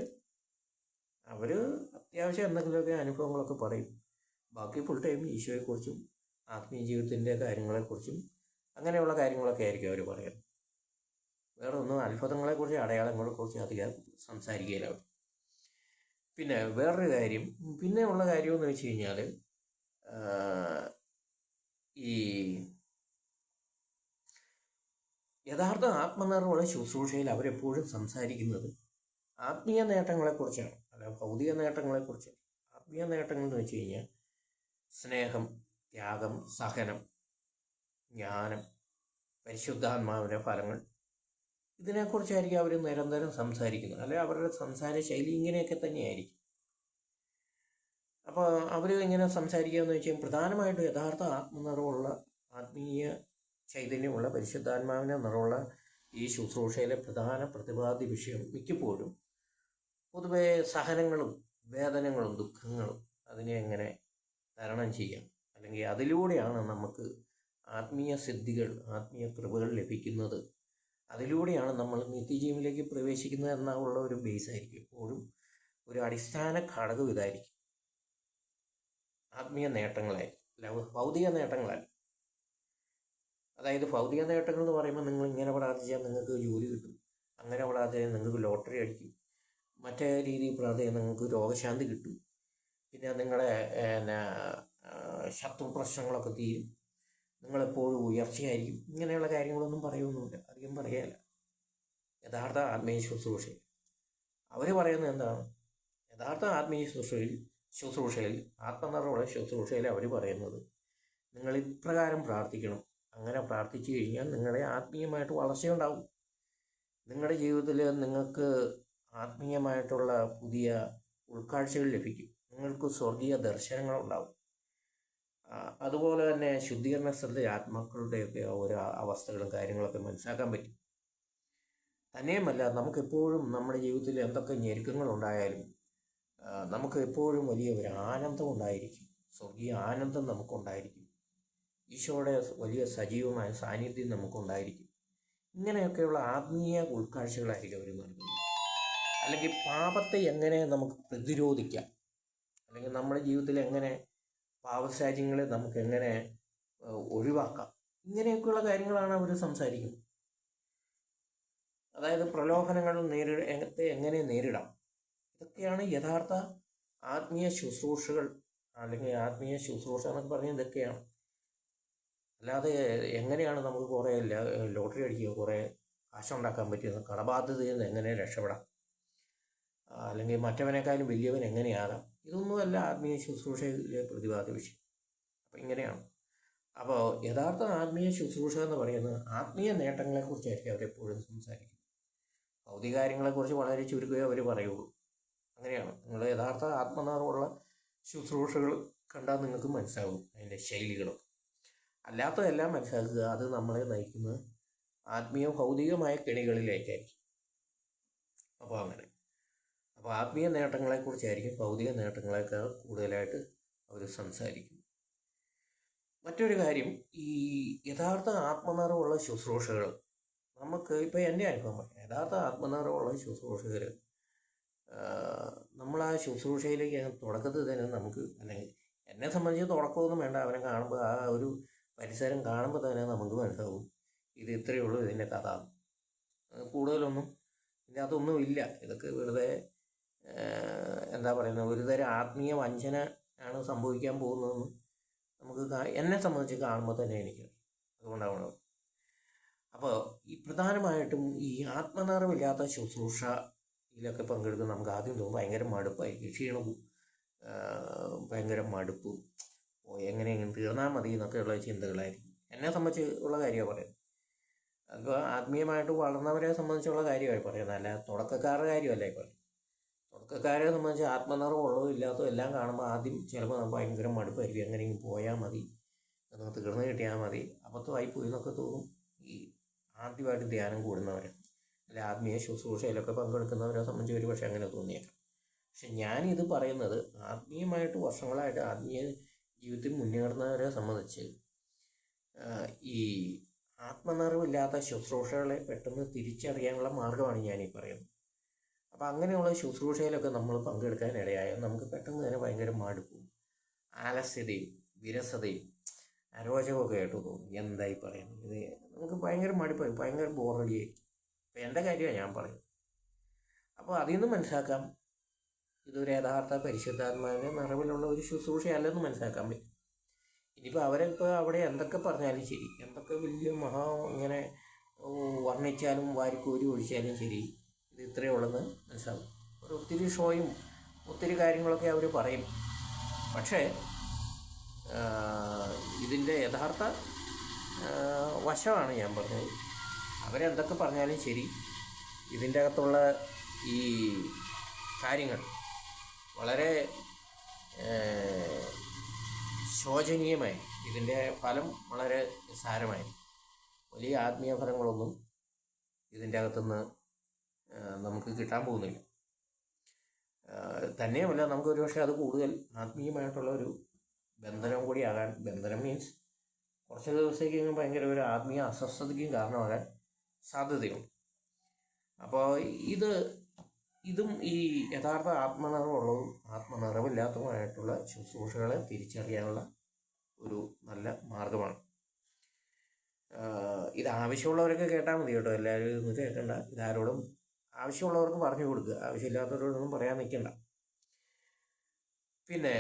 അവർ അത്യാവശ്യം എന്തെങ്കിലുമൊക്കെ അനുഭവങ്ങളൊക്കെ പറയും. ബാക്കി ഫുൾ ടൈം ഈശോയെക്കുറിച്ചും ആത്മീയ ജീവിതത്തിൻ്റെ കാര്യങ്ങളെക്കുറിച്ചും അങ്ങനെയുള്ള കാര്യങ്ങളൊക്കെ ആയിരിക്കും അവർ പറയുന്നത്. വേറെ ഒന്നും അത്ഭുതങ്ങളെക്കുറിച്ച് അടയാളങ്ങളെക്കുറിച്ച് അധികം സംസാരിക്കുകയില്ല അവർ. പിന്നെ വേറൊരു കാര്യം, പിന്നെയുള്ള കാര്യമെന്ന് വെച്ച് കഴിഞ്ഞാൽ ഈ യഥാർത്ഥ ആത്മനിറവുള്ള ശുശ്രൂഷയിൽ അവരെപ്പോഴും സംസാരിക്കുന്നത് ആത്മീയ നേട്ടങ്ങളെക്കുറിച്ചാണ്, അല്ല ഭൗതിക നേട്ടങ്ങളെക്കുറിച്ച്. ആത്മീയ നേട്ടങ്ങൾ എന്ന് വെച്ച് കഴിഞ്ഞാൽ സ്നേഹം, ത്യാഗം, സഹനം, ജ്ഞാനം, പരിശുദ്ധാത്മാവിൻ്റെ ഫലങ്ങൾ, ഇതിനെക്കുറിച്ചായിരിക്കും അവർ നിരന്തരം സംസാരിക്കുന്നത്. അല്ലെങ്കിൽ അവരുടെ സംസാര ശൈലി ഇങ്ങനെയൊക്കെ തന്നെയായിരിക്കും. അപ്പോൾ അവർ ഇങ്ങനെ സംസാരിക്കുക എന്ന് വെച്ചാൽ പ്രധാനമായിട്ടും യഥാർത്ഥ ആത്മനിറവുള്ള ആത്മീയ ചൈതന്യമുള്ള പരിശുദ്ധാത്മാവിൻ്റെ നിറവുള്ള ഈ ശുശ്രൂഷയിലെ പ്രധാന പ്രതിപാദ്യ വിഷയം മിക്കപ്പോഴും പൊതുവെ സഹനങ്ങളും വേദനകളും ദുഃഖങ്ങളും അതിനെ എങ്ങനെ തരണം ചെയ്യാം, അല്ലെങ്കിൽ അതിലൂടെയാണ് നമുക്ക് ആത്മീയ സിദ്ധികൾ, ആത്മീയ കൃപകൾ ലഭിക്കുന്നത്. അതിലൂടെയാണ് നമ്മൾ നിത്യജീവനിലേക്ക് പ്രവേശിക്കുന്നത് എന്നുള്ള ഒരു ബേസായിരിക്കും. എപ്പോഴും ഒരു അടിസ്ഥാന ഘടകം ഇതായിരിക്കും. ആത്മീയ നേട്ടങ്ങളായിരിക്കും, അല്ല ഭൗതിക നേട്ടങ്ങളല്ല. അതായത് ഭൗതിക നേട്ടങ്ങൾ എന്ന് പറയുമ്പോൾ നിങ്ങൾ ഇങ്ങനെ പ്രാർത്ഥിച്ചാൽ നിങ്ങൾക്ക് ജോലി കിട്ടും, അങ്ങനെ പ്രാർത്ഥിച്ചാൽ നിങ്ങൾക്ക് ലോട്ടറി അടിക്കും, മറ്റേ രീതിയിൽ പ്രാർത്ഥിച്ചാൽ നിങ്ങൾക്ക് രോഗശാന്തി കിട്ടും, പിന്നെ നിങ്ങളുടെ ശത്രു പ്രശ്നങ്ങളൊക്കെ തീരും, നിങ്ങളെപ്പോഴും ഉയർച്ചയായിരിക്കും. ഇങ്ങനെയുള്ള കാര്യങ്ങളൊന്നും പറയുമൊന്നുമില്ല, അധികം പറയുകയല്ല. യഥാർത്ഥ ആത്മീയ ശുശ്രൂഷ അവർ പറയുന്നത് എന്താണ്? യഥാർത്ഥ ആത്മീയ ശുശ്രൂഷയിൽ ആത്മനിർഭരമുള്ള ശുശ്രൂഷയിൽ അവർ പറയുന്നത് നിങ്ങൾ ഇപ്രകാരം പ്രാർത്ഥിക്കണം. അങ്ങനെ പ്രാർത്ഥിച്ചു കഴിഞ്ഞാൽ നിങ്ങളുടെ ആത്മീയമായിട്ട് വളർച്ചയുണ്ടാവും. നിങ്ങളുടെ ജീവിതത്തിൽ നിങ്ങൾക്ക് ആത്മീയമായിട്ടുള്ള പുതിയ ഉൾക്കാഴ്ചകൾ ലഭിക്കും. നിങ്ങൾക്ക് സ്വർഗീയ ദർശനങ്ങളുണ്ടാവും. അതുപോലെ തന്നെ ശുദ്ധീകരണ സ്ഥലത്തെ ആത്മാക്കളുടെയൊക്കെ ഓരോ അവസ്ഥകളും കാര്യങ്ങളൊക്കെ മനസ്സിലാക്കാൻ പറ്റും. തന്നെയുമല്ല, നമുക്കെപ്പോഴും നമ്മുടെ ജീവിതത്തിൽ എന്തൊക്കെ ഞെരുക്കങ്ങളുണ്ടായാലും നമുക്ക് എപ്പോഴും വലിയ ഒരു ആനന്ദം ഉണ്ടായിരിക്കും. സ്വർഗീയ ആനന്ദം നമുക്കുണ്ടായിരിക്കും. ഈശോയുടെ വലിയ സജീവമായ സാന്നിധ്യം നമുക്കുണ്ടായിരിക്കും. ഇങ്ങനെയൊക്കെയുള്ള ആത്മീയ ഉൾക്കാഴ്ചകളായിരിക്കും അവർ നൽകുന്നത്. അല്ലെങ്കിൽ പാപത്തെ എങ്ങനെ നമുക്ക് പ്രതിരോധിക്കാം, അല്ലെങ്കിൽ നമ്മുടെ ജീവിതത്തിൽ എങ്ങനെ പാപസാഹചര്യങ്ങളെ നമുക്ക് എങ്ങനെ ഒഴിവാക്കാം, ഇങ്ങനെയൊക്കെയുള്ള കാര്യങ്ങളാണ് അവർ സംസാരിക്കുന്നത്. അതായത് പ്രലോഭനങ്ങൾ എങ്ങനെ നേരിടാം, ഇതൊക്കെയാണ് യഥാർത്ഥ ആത്മീയ ശുശ്രൂഷകൾ. അല്ലെങ്കിൽ ആത്മീയ ശുശ്രൂഷ എന്നൊക്കെ പറഞ്ഞാൽ ഇതൊക്കെയാണ്. അല്ലാതെ എങ്ങനെയാണ് നമുക്ക് കുറേ ലോട്ടറി അടിക്കുക, കുറേ കാശുണ്ടാക്കാൻ പറ്റിയത്, കടബാധ്യതയിൽ നിന്ന് എങ്ങനെ രക്ഷപ്പെടാം, അല്ലെങ്കിൽ മറ്റവനേക്കാളും വലിയവൻ എങ്ങനെയാകാം, ഇതൊന്നുമല്ല ആത്മീയ ശുശ്രൂഷയിലെ പ്രതിപാദ്യ വിഷയം. അപ്പം ഇങ്ങനെയാണ്. അപ്പോൾ യഥാർത്ഥ ആത്മീയ ശുശ്രൂഷ എന്ന് പറയുന്നത് ആത്മീയ നേട്ടങ്ങളെക്കുറിച്ചായിരിക്കും അവരെപ്പോഴും സംസാരിക്കുന്നത്. ഭൗതിക കാര്യങ്ങളെക്കുറിച്ച് വളരെ ചുരുക്കമേ അവർ പറയുള്ളൂ. അങ്ങനെയാണ്. നിങ്ങൾ യഥാർത്ഥ ആത്മനിർഭരമുള്ള ശുശ്രൂഷകൾ കണ്ടാൽ നിങ്ങൾക്ക് മനസ്സിലാവും അതിൻ്റെ ശൈലികളും. അല്ലാത്തതെല്ലാം മനസ്സിലാക്കുക, അത് നമ്മളെ നയിക്കുന്നത് ആത്മീയ ഭൗതികമായ കെണികളിലേക്കായിരിക്കും. അപ്പോൾ ആത്മീയ നേട്ടങ്ങളെക്കുറിച്ചായിരിക്കും ഭൗതിക നേട്ടങ്ങളെക്കാൾ കൂടുതലായിട്ട് അവർ സംസാരിക്കും. മറ്റൊരു കാര്യം, ഈ യഥാർത്ഥ ആത്മനിർഭരമുള്ള ശുശ്രൂഷകൾ നമുക്ക് ഇപ്പോൾ എൻ്റെ അനുഭവം പറയാം. യഥാർത്ഥ ആത്മനിർഭരമുള്ള ശുശ്രൂഷകർ നമ്മൾ ആ ശുശ്രൂഷയിലേക്ക് തുടക്കത്തിൽ തന്നെ നമുക്ക്, അല്ലെങ്കിൽ എന്നെ സംബന്ധിച്ച് തുടക്കമൊന്നും വേണ്ട, അവനെ കാണുമ്പോൾ ആ ഒരു പരിസരം കാണുമ്പോൾ തന്നെ നമുക്ക് മനസ്സിലാവും ഇത് ഇത്രയേ ഉള്ളൂ ഇതിൻ്റെ കഥ. കൂടുതലൊന്നും ഇതിൻ്റെ അതൊന്നും ഇല്ല. ഇതൊക്കെ വെറുതെ എന്താ പറയുന്നത്, ഒരു തരം ആത്മീയ വഞ്ചന ആണ് സംഭവിക്കാൻ പോകുന്നതെന്ന് നമുക്ക് എന്നെ സംബന്ധിച്ച് കാണുമ്പോൾ തന്നെ എനിക്ക് അതുകൊണ്ടാണ്. അപ്പോൾ ഈ പ്രധാനമായിട്ടും ഈ ആത്മനിർഭരമില്ലാത്ത ശുശ്രൂഷയിലൊക്കെ പങ്കെടുക്കുന്ന നമുക്ക് ആദ്യം തോന്നും ഭയങ്കര മടുപ്പായിരിക്കും, ക്ഷീണവും ഭയങ്കര മടുപ്പും, എങ്ങനെയെങ്കിലും തീർന്നാൽ മതി എന്നൊക്കെയുള്ള ചിന്തകളായിരിക്കും. എന്നെ സംബന്ധിച്ച് ഉള്ള കാര്യമാണ് പറയുന്നത്. അതിപ്പോൾ ആത്മീയമായിട്ട് വളർന്നവരെ സംബന്ധിച്ചുള്ള കാര്യമായി പറയുന്നത്, അല്ല തുടക്കക്കാരുടെ കാര്യമല്ല ഈ പറയുന്നത്. തുടക്കക്കാരെ സംബന്ധിച്ച് ആത്മനിർഭരമുള്ളതും ഇല്ലാത്തതും എല്ലാം കാണുമ്പോൾ ആദ്യം ചിലപ്പോൾ നമുക്ക് ഭയങ്കര മടുപ്പായിരിക്കും, എങ്ങനെയെങ്കിലും പോയാൽ മതി, എന്ന് തീർന്നു കിട്ടിയാൽ മതി, അബദ്ധമായി പോയി എന്നൊക്കെ തോന്നും ഈ ആദ്യമായിട്ട് ധ്യാനം കൂടുന്നവരെ, അല്ലെ ആത്മീയ ശുശ്രൂഷയിലൊക്കെ പങ്കെടുക്കുന്നവരെ സംബന്ധിച്ച് ഒരു പക്ഷേ അങ്ങനെ തോന്നിയേക്കാം. പക്ഷെ ഞാനിത് പറയുന്നത് ആത്മീയമായിട്ട് വർഷങ്ങളായിട്ട് ആത്മീയ ജീവിതത്തിൽ മുന്നേറുന്നവരെ സംബന്ധിച്ച് ഈ ആത്മനിർഭരമില്ലാത്ത ശുശ്രൂഷകളെ പെട്ടെന്ന് തിരിച്ചറിയാനുള്ള മാർഗ്ഗമാണ് ഞാനീ പറയുന്നത്. അപ്പോൾ അങ്ങനെയുള്ള ശുശ്രൂഷയിലൊക്കെ നമ്മൾ പങ്കെടുക്കാനിടയായാൽ നമുക്ക് പെട്ടെന്ന് തന്നെ ഭയങ്കര മടുപ്പും ആലസ്യതയും വിരസതയും അരോചകമൊക്കെ ആയിട്ട് തോന്നും. എന്തായി പറയുന്നത്, ഇത് നമുക്ക് ഭയങ്കര മടുപ്പായി, ഭയങ്കര ബോറടിയായി. അപ്പോൾ എൻ്റെ കാര്യമാണ് ഞാൻ പറയുന്നത്. അപ്പോൾ അതിൽ നിന്ന് മനസ്സിലാക്കാം ഇതൊരു യഥാർത്ഥ പരിശുദ്ധാത്മാവിൻ്റെ നിറവിലുള്ള ഒരു ശുശ്രൂഷയല്ലെന്ന് മനസ്സിലാക്കാൻ പറ്റും. ഇനിയിപ്പോൾ അവരിപ്പോൾ അവിടെ എന്തൊക്കെ പറഞ്ഞാലും ശരി, എന്തൊക്കെ വലിയ ഇങ്ങനെ വർണ്ണിച്ചാലും വാരിക്കോരി ഒഴിച്ചാലും ശരി, ഇത് ഇത്രയേ ഉള്ളെന്ന് മനസ്സിലാവും. ഒത്തിരി ഷോയും ഒത്തിരി കാര്യങ്ങളൊക്കെ അവർ പറയും. പക്ഷേ ഇതിൻ്റെ യഥാർത്ഥ വശമാണ് ഞാൻ പറഞ്ഞത്. അവരെന്തൊക്കെ പറഞ്ഞാലും ശരി, ഇതിൻ്റെ അകത്തുള്ള ഈ കാര്യങ്ങൾ വളരെ ശോചനീയമായി, ഇതിൻ്റെ ഫലം വളരെ നിസ്സാരമായി, വലിയ ആത്മീയ ഫലങ്ങളൊന്നും ഇതിൻ്റെ അകത്തുനിന്ന് നമുക്ക് കിട്ടാൻ പോകുന്നില്ല. തന്നെയുമല്ല, നമുക്കൊരു പക്ഷേ അത് കൂടുതൽ ആത്മീയമായിട്ടുള്ള ഒരു ബന്ധനം കൂടി ആകാൻ, ബന്ധനം മീൻസ് കുറച്ച് ദിവസത്തേക്ക് ഭയങ്കര ഒരു ആത്മീയ അസ്വസ്ഥതയ്ക്കും കാരണമാകാൻ സാധ്യതയുണ്ട്. അപ്പോൾ ഇതും ഈ യഥാർത്ഥ ആത്മനിറവുള്ളതും ആത്മനിറവില്ലാത്തതുമായിട്ടുള്ള ശുശ്രൂഷകളെ തിരിച്ചറിയാനുള്ള ഒരു നല്ല മാർഗമാണ്. ഇത് ആവശ്യമുള്ളവരൊക്കെ കേട്ടാൽ മതി കേട്ടോ, എല്ലാവരും ഇതൊന്നും കേൾക്കണ്ട. ഇതാരോടും ആവശ്യമുള്ളവർക്ക് പറഞ്ഞു കൊടുക്കുക, ആവശ്യമില്ലാത്തവരോടൊന്നും പറയാൻ നിൽക്കണ്ട. പിന്നെ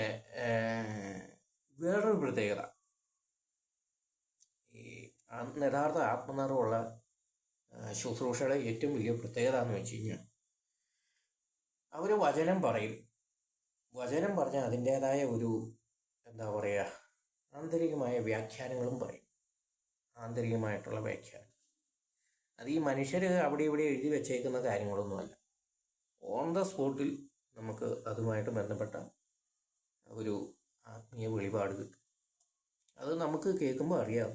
വേറൊരു പ്രത്യേകത, ഈ യഥാർത്ഥ ആത്മനിറവുള്ള ശുശ്രൂഷയുടെ ഏറ്റവും വലിയ പ്രത്യേകത എന്ന് വെച്ച് കഴിഞ്ഞാൽ അവർ വചനം പറയും. വചനം പറഞ്ഞാൽ അതിൻ്റേതായ ഒരു എന്താ പറയുക, ആന്തരികമായ വ്യാഖ്യാനങ്ങളും പറയും. ആന്തരികമായിട്ടുള്ള വ്യാഖ്യാനം അത് ഈ മനുഷ്യർ അവിടെ ഇവിടെ എഴുതി വെച്ചേക്കുന്ന കാര്യങ്ങളൊന്നുമല്ല. ഓൺ ദ സ്പോട്ടിൽ നമുക്ക് അതുമായിട്ട് ബന്ധപ്പെട്ട ഒരു ആത്മീയ വെളിപാട് കിട്ടും. അത് നമുക്ക് കേൾക്കുമ്പോൾ അറിയാം.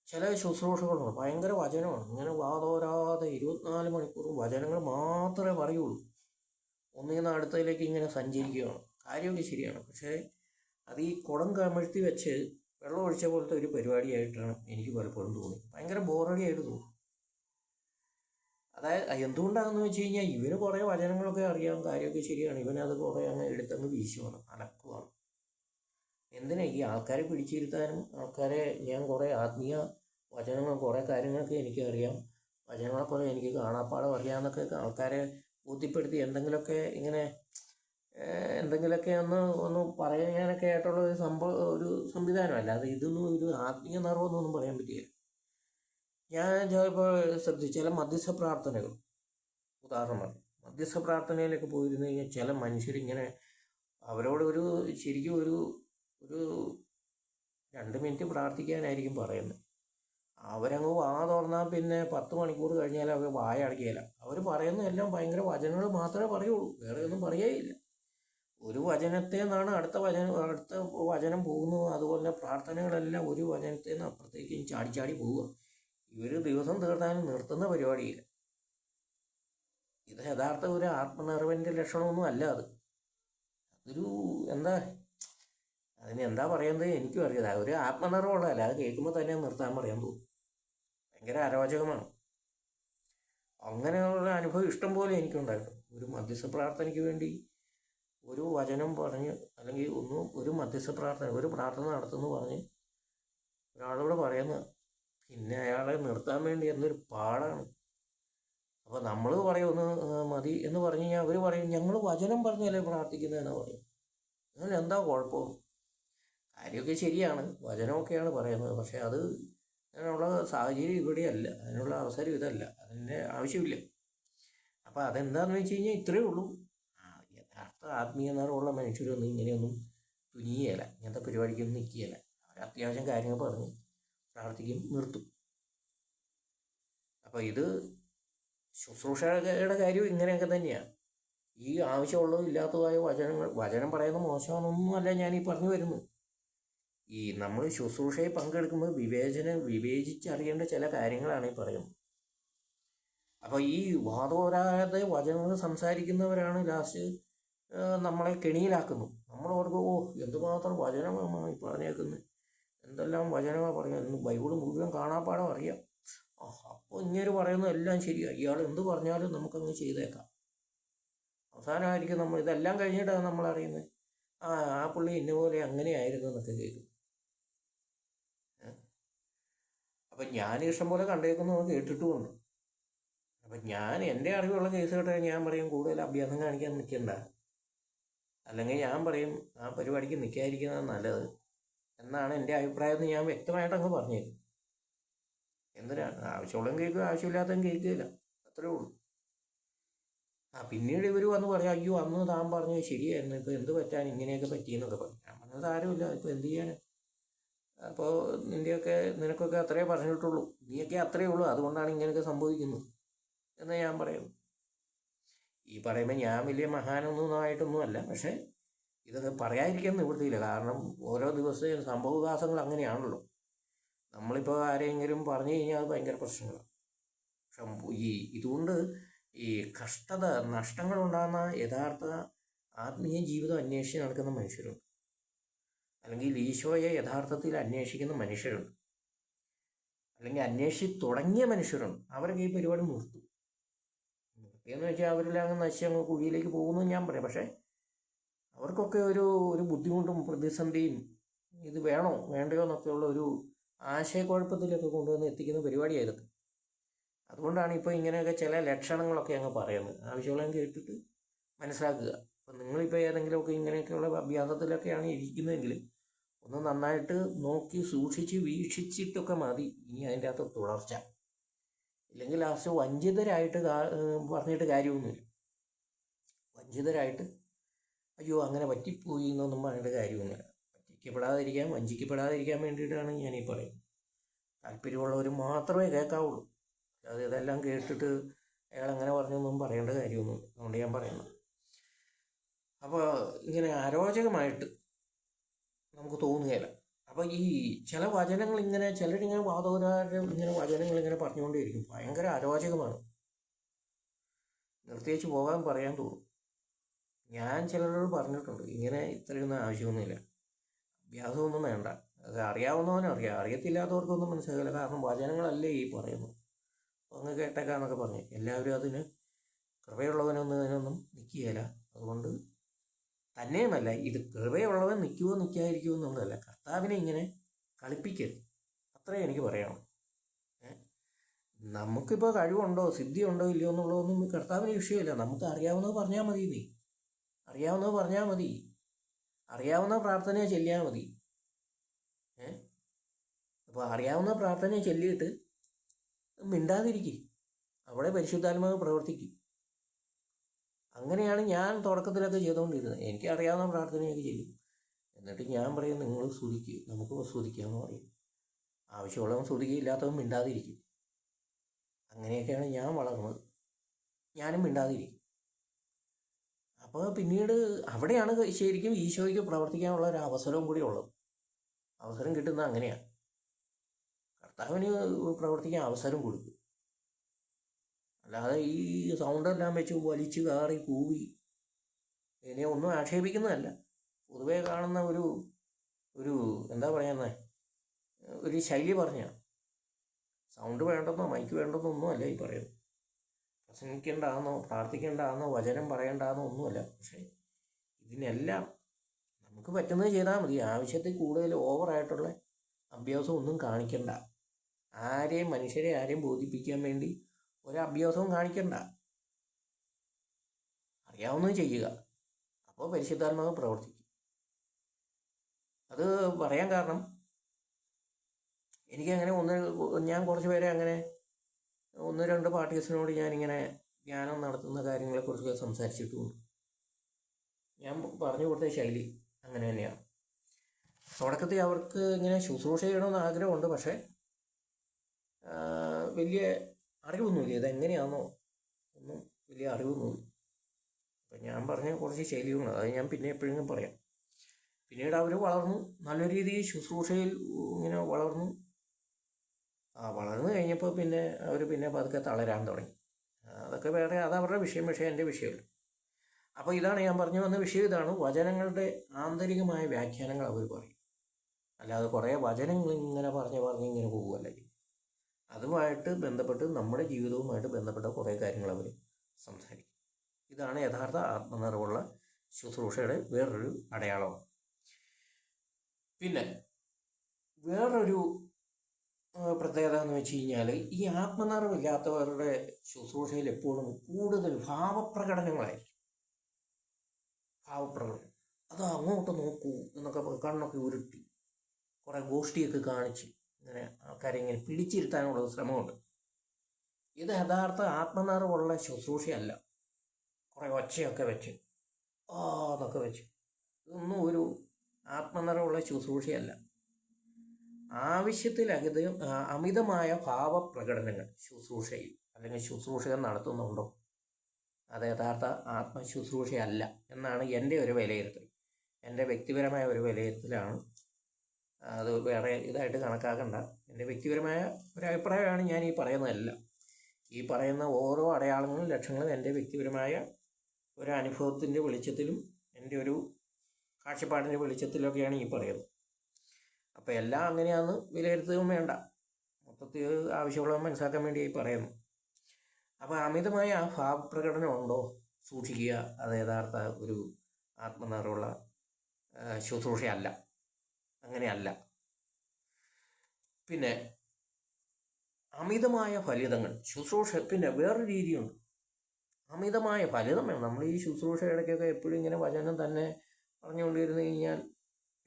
ചില ശുശ്രൂഷകളുണ്ട് ഭയങ്കര വചനമാണ്, ഇങ്ങനെ വാതോരാതെ 24 മണിക്കൂറും വചനങ്ങൾ മാത്രമേ പറയുള്ളൂ. ഒന്നിൽ അടുത്തതിലേക്ക് ഇങ്ങനെ സഞ്ചരിക്കുകയാണ്. കാര്യമൊക്കെ ശരിയാണ്, പക്ഷേ അത് ഈ കുടം കമഴ്ത്തി വെച്ച് വെള്ളം ഒഴിച്ച പോലത്തെ ഒരു പരിപാടിയായിട്ടാണ് എനിക്ക് പലപ്പോഴും തോന്നി. ഭയങ്കര ബോറടിയായിട്ട് തോന്നും. അതായത് എന്തുകൊണ്ടാണെന്ന് വെച്ച് കഴിഞ്ഞാൽ ഇവന് കുറേ വചനങ്ങളൊക്കെ അറിയാം, കാര്യമൊക്കെ ശരിയാണ്, ഇവനത് കുറേ അങ്ങ് എടുത്തങ്ങ് വീശുവാണ്, അലക്കുവാണ്. എന്തിനാ ഈ ആൾക്കാരെ പിടിച്ചിരുത്താനും? ആൾക്കാരെ ഞാൻ കുറേ ആത്മീയ വചനങ്ങൾ കുറേ കാര്യങ്ങളൊക്കെ എനിക്കറിയാം, വചനങ്ങളെ എനിക്ക് കാണാപ്പാടം അറിയാമെന്നൊക്കെ ആൾക്കാരെ ബോധ്യപ്പെടുത്തി എന്തെങ്കിലുമൊക്കെ ഒന്ന് പറയാനൊക്കെ ആയിട്ടുള്ള ഒരു സംവിധാനമല്ല. അത് ഇതൊന്നും ഒരു ആത്മീയ നിറവെന്നൊന്നും പറയാൻ പറ്റില്ല. ഞാൻ ചിലപ്പോൾ ശ്രദ്ധിച്ചു ചില മധ്യസ്ഥ പ്രാർത്ഥനകൾ, ഉദാഹരണം മധ്യസ്ഥ പ്രാർത്ഥനയിലൊക്കെ പോയിരുന്നു കഴിഞ്ഞാൽ ചില മനുഷ്യരിങ്ങനെ അവരോട് ശരിക്കും ഒരു 2 മിനിറ്റ് പ്രാർത്ഥിക്കാനായിരിക്കും പറയുന്നത്. അവരങ്ങ് വാ തുറന്നാൽ പിന്നെ 10 മണിക്കൂർ കഴിഞ്ഞാൽ അവർ വായ അടയ്ക്കുകയില്ല. അവർ പറയുന്നതെല്ലാം ഭയങ്കര വചനങ്ങൾ മാത്രമേ പറയുള്ളൂ, വേറെ ഒന്നും പറയുകയില്ല. ഒരു വചനത്തിൽ നിന്നാണ് അടുത്ത വചനം പോകുന്നു. അതുപോലെ പ്രാർത്ഥനകളെല്ലാം ഒരു വചനത്തിൽ നിന്ന് അപ്പുറത്തേക്കും ചാടി പോവുക. ഇവർ ദിവസം തീർത്താലും നിർത്തുന്ന പരിപാടിയില്ല. ഇത് യഥാർത്ഥ ഒരു ആത്മനിറവിൻ്റെ ലക്ഷണമൊന്നും അല്ല. അതൊരു അതിനെന്താ പറയുന്നത് എനിക്കും അറിയാം. ഒരു ആത്മനിറവുള്ളതല്ല. അത് കേൾക്കുമ്പോൾ തന്നെ നിർത്താൻ പറയാൻ തോന്നും. ഭയങ്കര അരോചകമാണ്. അങ്ങനെയുള്ള അനുഭവം ഇഷ്ടം പോലെ എനിക്കുണ്ടായിരുന്നു. ഒരു മധ്യസ്ഥ പ്രാർത്ഥനയ്ക്ക് വേണ്ടി ഒരു വചനം പറഞ്ഞ് അല്ലെങ്കിൽ ഒരു മധ്യസ്ഥ പ്രാർത്ഥന, ഒരു പ്രാർത്ഥന നടത്തുന്നു പറഞ്ഞ് ഒരാളോട് പറയുന്നത്, പിന്നെ അയാളെ നിർത്താൻ വേണ്ടി എന്തൊരു പാടാണ്. അപ്പോൾ നമ്മൾ പറയും ഒന്ന് മതി എന്ന് പറഞ്ഞു കഴിഞ്ഞാൽ അവർ പറയും ഞങ്ങൾ വചനം പറഞ്ഞല്ലേ പ്രാർത്ഥിക്കുന്നതെന്ന് പറയും. അങ്ങനെ എന്താ കുഴപ്പം? കാര്യമൊക്കെ ശരിയാണ്, വചനമൊക്കെയാണ് പറയുന്നത്, പക്ഷേ അതിനുള്ള സാഹചര്യം ഇവിടെയല്ല, അതിനുള്ള അവസരം ഇതല്ല, അതിൻ്റെ ആവശ്യമില്ല. അപ്പോൾ അതെന്താണെന്ന് വെച്ച് കഴിഞ്ഞാൽ ഇത്രയേ ഉള്ളൂ. യഥാർത്ഥ ആത്മീയ നിറവുള്ള മനുഷ്യരൊന്നും ഇങ്ങനെയൊന്നും തുനിയല്ല, ഇങ്ങനത്തെ പരിപാടിക്കൊന്നും നിൽക്കുകയില്ല. അവർ അത്യാവശ്യം കാര്യങ്ങൾ പറഞ്ഞ് പ്രാർത്ഥിക്കും, നിർത്തും. അപ്പോൾ ഇത് ശുശ്രൂഷയുടെ കാര്യവും ഇങ്ങനെയൊക്കെ തന്നെയാണ്. ഈ ആവശ്യമുള്ളതും ഇല്ലാത്തതായ വചനം പറയുന്നത് മോശമാണെന്നൊന്നുമല്ല ഞാൻ ഈ പറഞ്ഞു വരുന്നത്. ഈ നമ്മൾ ശുശ്രൂഷയിൽ പങ്കെടുക്കുമ്പോൾ വിവേചിച്ചറിയേണ്ട ചില കാര്യങ്ങളാണ് ഈ പറയുന്നത്. അപ്പോൾ ഈ വാദോരാതെ വചനങ്ങൾ സംസാരിക്കുന്നവരാണ് ലാസ്റ്റ് നമ്മളെ കെണിയിലാക്കുന്നു. നമ്മൾ ഓർക്കും എന്തുമാത്രം വചനമാണ് ഈ പറഞ്ഞേക്കുന്നത്, എന്തെല്ലാം വചനമാണ് പറയുന്നത്, ബൈബിൾ മുഴുവൻ കാണാപ്പാടം അറിയാം. അപ്പോൾ ഇങ്ങനെ പറയുന്നത് എല്ലാം ശരിയാണ്, ഇയാൾ എന്ത് പറഞ്ഞാലും നമുക്കങ്ങ് ചെയ്തേക്കാം. അവസാനമായിരിക്കും നമ്മൾ ഇതെല്ലാം കഴിഞ്ഞിട്ടാണ് നമ്മൾ അറിയുന്നത് ആ പുള്ളി ഇന്നപോലെ അങ്ങനെയായിരുന്നു എന്നൊക്കെ കേൾക്കും. അപ്പം ഞാൻ ഇഷ്ടംപോലെ കണ്ടേക്കുന്നു, കേട്ടിട്ടുമുണ്ട്. അപ്പം ഞാൻ എൻ്റെ അറിവുള്ള കേസ് കേട്ടാൽ ഞാൻ പറയും കൂടുതൽ അഭ്യാസം കാണിക്കാൻ നിൽക്കണ്ട, അല്ലെങ്കിൽ ഞാൻ പറയും ആ പരിപാടിക്ക് നിൽക്കാതിരിക്കുന്നത് നല്ലത് എന്നാണ് എൻ്റെ അഭിപ്രായം എന്ന് ഞാൻ വ്യക്തമായിട്ട് അങ്ങ് പറഞ്ഞേക്കും. എന്തിനാണ് ആവശ്യമുള്ളതും കേൾക്കുക, ആവശ്യമില്ലാത്തതും കേൾക്കില്ല, അത്രേ ഉള്ളൂ. പിന്നീട് ഇവർ വന്ന് പറയാം അയ്യോ അന്ന് താൻ പറഞ്ഞത് ശരിയായിരുന്നു, ഇപ്പോൾ എന്ത് പറ്റാൻ ഇങ്ങനെയൊക്കെ പറ്റിയെന്നൊക്കെ പറഞ്ഞു. ഞാൻ പറഞ്ഞത് ആരുമില്ല, ഇപ്പോൾ എന്ത് ചെയ്യാൻ. അപ്പോൾ നിനക്കൊക്കെ അത്രേ പറഞ്ഞിട്ടുള്ളൂ, നീയൊക്കെ അത്രയേ ഉള്ളൂ, അതുകൊണ്ടാണ് ഇങ്ങനെയൊക്കെ സംഭവിക്കുന്നത് എന്ന് ഞാൻ പറയുന്നു. ഈ പറയുമ്പോൾ ഞാൻ വലിയ മഹാനൊന്നും അല്ല, പക്ഷേ ഇതൊക്കെ പറയാതിരിക്കാൻ നിവൃത്തിയില്ല. കാരണം ഓരോ ദിവസവും സംഭവവികാസങ്ങൾ അങ്ങനെയാണല്ലോ. നമ്മളിപ്പോൾ ആരെങ്കിലും പറഞ്ഞു കഴിഞ്ഞാൽ അത് ഭയങ്കര പ്രശ്നങ്ങളാണ്. പക്ഷെ ഇതുകൊണ്ട് ഈ നഷ്ടങ്ങളുണ്ടാകുന്ന യഥാർത്ഥ ആത്മീയ ജീവിതം അന്വേഷിച്ച് നടക്കുന്ന മനുഷ്യരുണ്ട്. അല്ലെങ്കിൽ ഈശോയെ യഥാർത്ഥത്തിൽ അന്വേഷിക്കുന്ന മനുഷ്യരുണ്ട്, അല്ലെങ്കിൽ അന്വേഷിച്ച് തുടങ്ങിയ മനുഷ്യരുണ്ട്. അവരൊക്കെ ഈ പരിപാടി നിർത്തും. നിർത്തിയെന്ന് വെച്ചാൽ അവരെല്ലാം അങ്ങ് നശിച്ച് അങ്ങ് കുഴിയിലേക്ക് പോകുന്നു ഞാൻ പറയാം. പക്ഷേ അവർക്കൊക്കെ ഒരു ബുദ്ധിമുട്ടും പ്രതിസന്ധിയും ഇത് വേണോ വേണ്ടയോ എന്നൊക്കെയുള്ള ഒരു ആശയക്കുഴപ്പത്തിലൊക്കെ കൊണ്ടുവന്ന് എത്തിക്കുന്ന പരിപാടിയായിരുന്നു. അതുകൊണ്ടാണ് ഇപ്പോൾ ഇങ്ങനെയൊക്കെ ചില ലക്ഷണങ്ങളൊക്കെ അങ്ങ് പറയുന്നത്. ആവശ്യമുള്ള കേട്ടിട്ട് മനസ്സിലാക്കുക. അപ്പം നിങ്ങളിപ്പോൾ ഏതെങ്കിലുമൊക്കെ ഇങ്ങനെയൊക്കെയുള്ള അഭ്യാസത്തിലൊക്കെയാണ് ഇരിക്കുന്നതെങ്കിൽ ഒന്ന് നന്നായിട്ട് നോക്കി സൂക്ഷിച്ച് വീക്ഷിച്ചിട്ടൊക്കെ മതി ഇനി അതിൻ്റെ അകത്ത് തുടർച്ച. ഇല്ലെങ്കിൽ ലാസ്റ്റ് വഞ്ചിതരായിട്ട് പറഞ്ഞിട്ട് കാര്യമൊന്നുമില്ല. വഞ്ചിതരായിട്ട് അയ്യോ അങ്ങനെ പറ്റിപ്പോയി എന്നൊന്നും പറഞ്ഞിട്ട് കാര്യമൊന്നുമില്ല. വഞ്ചിക്കപ്പെടാതിരിക്കാൻ വേണ്ടിയിട്ടാണ് ഞാനീ പറയുന്നത്. താല്പര്യമുള്ളവർ മാത്രമേ കേൾക്കാവുള്ളൂ. അത് ഇതെല്ലാം കേട്ടിട്ട് അയാൾ അങ്ങനെ പറഞ്ഞൊന്നും പറയേണ്ട കാര്യമൊന്നുമില്ല. അതുകൊണ്ട് ഞാൻ പറയുന്നത്. അപ്പോൾ ഇങ്ങനെ അരോചകമായിട്ട് നമുക്ക് തോന്നുകയില്ല. അപ്പോൾ ഈ ചില വചനങ്ങൾ ഇങ്ങനെ ചിലരിങ്ങനെ വാദോരാരും ഇങ്ങനെ വചനങ്ങൾ ഇങ്ങനെ പറഞ്ഞുകൊണ്ടേയിരിക്കും. ഭയങ്കര അരോചകമാണ്. നിർത്തിവെച്ച് പോകാൻ പറയാൻ തോന്നും. ഞാൻ ചിലരോട് പറഞ്ഞിട്ടുണ്ട് ഇങ്ങനെ ഇത്രയൊന്നും ആവശ്യമൊന്നുമില്ല, അഭ്യാസമൊന്നും വേണ്ട. അത് അറിയാവുന്നവനും അറിയാം, അറിയത്തില്ലാത്തവർക്കൊന്നും മനസ്സിലാകില്ല. കാരണം വചനങ്ങളല്ലേ ഈ പറയുന്നത്. അപ്പോൾ അങ്ങ് കേട്ടേക്കാന്നൊക്കെ പറഞ്ഞു എല്ലാവരും അതിന് കൃപയുള്ളവനൊന്നും അതിനൊന്നും നിൽക്കുകയില്ല. അതുകൊണ്ട് തന്നെയുമല്ല, ഇത് കൃപയുള്ളവൻ നിൽക്കുമോ നിൽക്കാതിരിക്കുമോ എന്നുള്ളതല്ല, കർത്താവിനെ ഇങ്ങനെ കളിപ്പിക്കരുത്. അത്രേ എനിക്ക് പറയാനുള്ളൂ. നമുക്കിപ്പോൾ കഴിവുണ്ടോ സിദ്ധിയുണ്ടോ ഇല്ലയോ എന്നുള്ളതൊന്നും കർത്താവിന് വിഷയമില്ല. നമുക്ക് അറിയാവുന്നത് പറഞ്ഞാൽ മതി. അറിയാവുന്നത് പറഞ്ഞാൽ മതി. അറിയാവുന്ന പ്രാർത്ഥനയെ ചൊല്ലിയാൽ മതി. അപ്പോൾ അറിയാവുന്ന പ്രാർത്ഥനയെ ചൊല്ലിയിട്ട് മിണ്ടാതിരിക്കും. അവിടെ പരിശുദ്ധാത്മാവ് പ്രവർത്തിക്കും. അങ്ങനെയാണ് ഞാൻ തുടക്കത്തിലൊക്കെ ചെയ്തുകൊണ്ടിരുന്നത്. എനിക്ക് അറിയാവുന്ന പ്രാർത്ഥനയൊക്കെ ചെയ്യും. എന്നിട്ട് ഞാൻ പറയും നിങ്ങൾ സ്തുതിക്കുക, നമുക്ക് സ്തുതിക്കാമെന്ന് പറയും. ആവശ്യമുള്ളവൻ സ്തുതിക്കുക, ഇല്ലാത്തവൻ മിണ്ടാതിരിക്കും. അങ്ങനെയൊക്കെയാണ് ഞാൻ വളർന്നത്. ഞാനും മിണ്ടാതിരിക്കും. അപ്പോൾ പിന്നീട് അവിടെയാണ് ശരിക്കും ഈശോയ്ക്ക് പ്രവർത്തിക്കാനുള്ള ഒരു അവസരവും കൂടി ഉള്ളത്. അവസരം കിട്ടുന്നത് അങ്ങനെയാണ്. കർത്താവിന് പ്രവർത്തിക്കാൻ അവസരം കൊടുക്കും. അല്ലാതെ ഈ സൗണ്ടെല്ലാം വെച്ച് വലിച്ച് കാറി കൂവി ഇതിനെ ഒന്നും ആക്ഷേപിക്കുന്നതല്ല. പൊതുവേ കാണുന്ന ഒരു എന്താ പറയുന്നത്, ഒരു ശൈലി പറഞ്ഞാൽ സൗണ്ട് വേണ്ടെന്നോ മൈക്ക് വേണ്ടെന്നോ ഒന്നുമല്ല ഈ പറയുന്നത്. പ്രസംഗിക്കേണ്ടാന്നോ പ്രാർത്ഥിക്കേണ്ടാന്നോ വചനം പറയേണ്ടാന്നോ ഒന്നുമല്ല. പക്ഷേ ഇതിനെല്ലാം നമുക്ക് പറ്റുന്നത് ചെയ്താൽ മതി. ആവശ്യത്തിൽ കൂടുതൽ ഓവറായിട്ടുള്ള അഭ്യാസം ഒന്നും കാണിക്കണ്ട. മനുഷ്യരെ ആരെയും ബോധിപ്പിക്കാൻ വേണ്ടി ഒരു അഭ്യാസവും കാണിക്കണ്ട. അറിയാവുന്നത് ചെയ്യുക. അപ്പോൾ പരിശുദ്ധാത്മാവ് പ്രവർത്തിക്കും. അത് പറയാൻ കാരണം എനിക്കങ്ങനെ ഞാൻ കുറച്ച് പേരെ അങ്ങനെ 1-2 പാർട്ടീസിനോട് ഞാനിങ്ങനെ ധ്യാനം നടത്തുന്ന കാര്യങ്ങളെക്കുറിച്ചൊക്കെ സംസാരിച്ചിട്ടുമുണ്ട്. ഞാൻ പറഞ്ഞു കൊടുത്ത ശൈലി അങ്ങനെ തന്നെയാണ്. തുടക്കത്തിൽ അവർക്ക് ഇങ്ങനെ ശുശ്രൂഷ ചെയ്യണമെന്ന് ആഗ്രഹമുണ്ട്. പക്ഷേ വലിയ അറിവൊന്നുമില്ല, ഇതെങ്ങനെയാണെന്നോ ഒന്നും വലിയ അറിവൊന്നുമില്ല. അപ്പം ഞാൻ പറഞ്ഞ കുറച്ച് ശൈലികളുണ്ട്, അത് ഞാൻ പിന്നെ എപ്പോഴെങ്കിലും പറയാം. പിന്നീട് അവർ വളർന്നു, നല്ല രീതിയിൽ ശുശ്രൂഷയിൽ ഇങ്ങനെ വളർന്നു. വളർന്നു കഴിഞ്ഞപ്പോൾ പിന്നെ അവർ പതുക്കെ തളരാൻ തുടങ്ങി. അതൊക്കെ വേറെ, അതവരുടെ വിഷയം. പക്ഷേ എൻ്റെ വിഷയമല്ല. അപ്പോൾ ഇതാണ് ഞാൻ പറഞ്ഞു വന്ന വിഷയം. ഇതാണ് വചനങ്ങളുടെ ആന്തരികമായ വ്യാഖ്യാനങ്ങൾ അവർ പറയും. അല്ലാതെ കുറേ വചനങ്ങൾ ഇങ്ങനെ പറഞ്ഞ് ഇങ്ങനെ പോകുമല്ല. അതുമായിട്ട് ബന്ധപ്പെട്ട് നമ്മുടെ ജീവിതവുമായിട്ട് ബന്ധപ്പെട്ട കുറേ കാര്യങ്ങൾ അവർ സംസാരിക്കും. ഇതാണ് യഥാർത്ഥ ആത്മനിറവുള്ള ശുശ്രൂഷയുടെ വേറൊരു അടയാളമാണ്. പിന്നെ വേറൊരു പ്രത്യേകത എന്ന് വെച്ച് കഴിഞ്ഞാൽ, ഈ ആത്മനിറവില്ലാത്തവരുടെ ശുശ്രൂഷയിൽ എപ്പോഴും കൂടുതൽ ഭാവപ്രകടനങ്ങളായിരിക്കും. ഭാവപ്രകടനം, അത് അങ്ങോട്ട് നോക്കൂ എന്നൊക്കെ കണ്ണൊക്കെ ഉരുട്ടി കുറേ ഗോഷ്ഠിയൊക്കെ കാണിച്ച് ഇങ്ങനെ ആൾക്കാരെ ഇങ്ങനെ പിടിച്ചിരുത്താനുള്ള ശ്രമമുണ്ട്. ഇത് യഥാർത്ഥ ആത്മനിറവുള്ള ശുശ്രൂഷയല്ല. കുറേ ഒച്ചയൊക്കെ വെച്ച് എന്നൊക്കെ വെച്ച് ഇതൊന്നും ഒരു ആത്മനിറവുള്ള ശുശ്രൂഷയല്ല. അമിതമായ ഭാവപ്രകടനങ്ങൾ ശുശ്രൂഷയിൽ അല്ലെങ്കിൽ ശുശ്രൂഷകൻ നടത്തുന്നുണ്ടോ, അത് യഥാർത്ഥ ആത്മശുശ്രൂഷയല്ല എന്നാണ് എൻ്റെ ഒരു വിലയിരുത്തൽ. എൻ്റെ വ്യക്തിപരമായ ഒരു വിലയിരുത്തലാണ്. അത് വേറെ ഇതായിട്ട് കണക്കാക്കണ്ട. എൻ്റെ വ്യക്തിപരമായ ഒരഭിപ്രായമാണ് ഞാൻ ഈ പറയുന്നതല്ല. ഈ പറയുന്ന ഓരോ അടയാളങ്ങളും ലക്ഷണങ്ങളും എൻ്റെ വ്യക്തിപരമായ ഒരു അനുഭവത്തിൻ്റെ വെളിച്ചത്തിലും എൻ്റെ ഒരു കാഴ്ചപ്പാടിൻ്റെ വെളിച്ചത്തിലൊക്കെയാണ് ഈ പറയുന്നത്. അപ്പോൾ എല്ലാം അങ്ങനെയാണെന്ന് വിലയിരുത്തുകയും വേണ്ട, മൊത്തത്തിൽ ആവശ്യമുള്ളത് മനസ്സിലാക്കാൻ വേണ്ടി പറയുന്നു. അപ്പോൾ അമിതമായ ആ ഭാവപ്രകടനം ഉണ്ടോ സൂക്ഷിക്കുക, അത് യഥാർത്ഥ ഒരു ആത്മനിറവുള്ള ശുശ്രൂഷയല്ല, അങ്ങനെയല്ല. പിന്നെ അമിതമായ ഫലിതങ്ങൾ ശുശ്രൂഷ, പിന്നെ വേറൊരു രീതിയുണ്ട്, അമിതമായ ഫലിതം വേണം. നമ്മൾ ഈ ശുശ്രൂഷ ഇടയ്ക്കൊക്കെ എപ്പോഴും ഇങ്ങനെ വചനം തന്നെ പറഞ്ഞുകൊണ്ടിരുന്നു കഴിഞ്ഞാൽ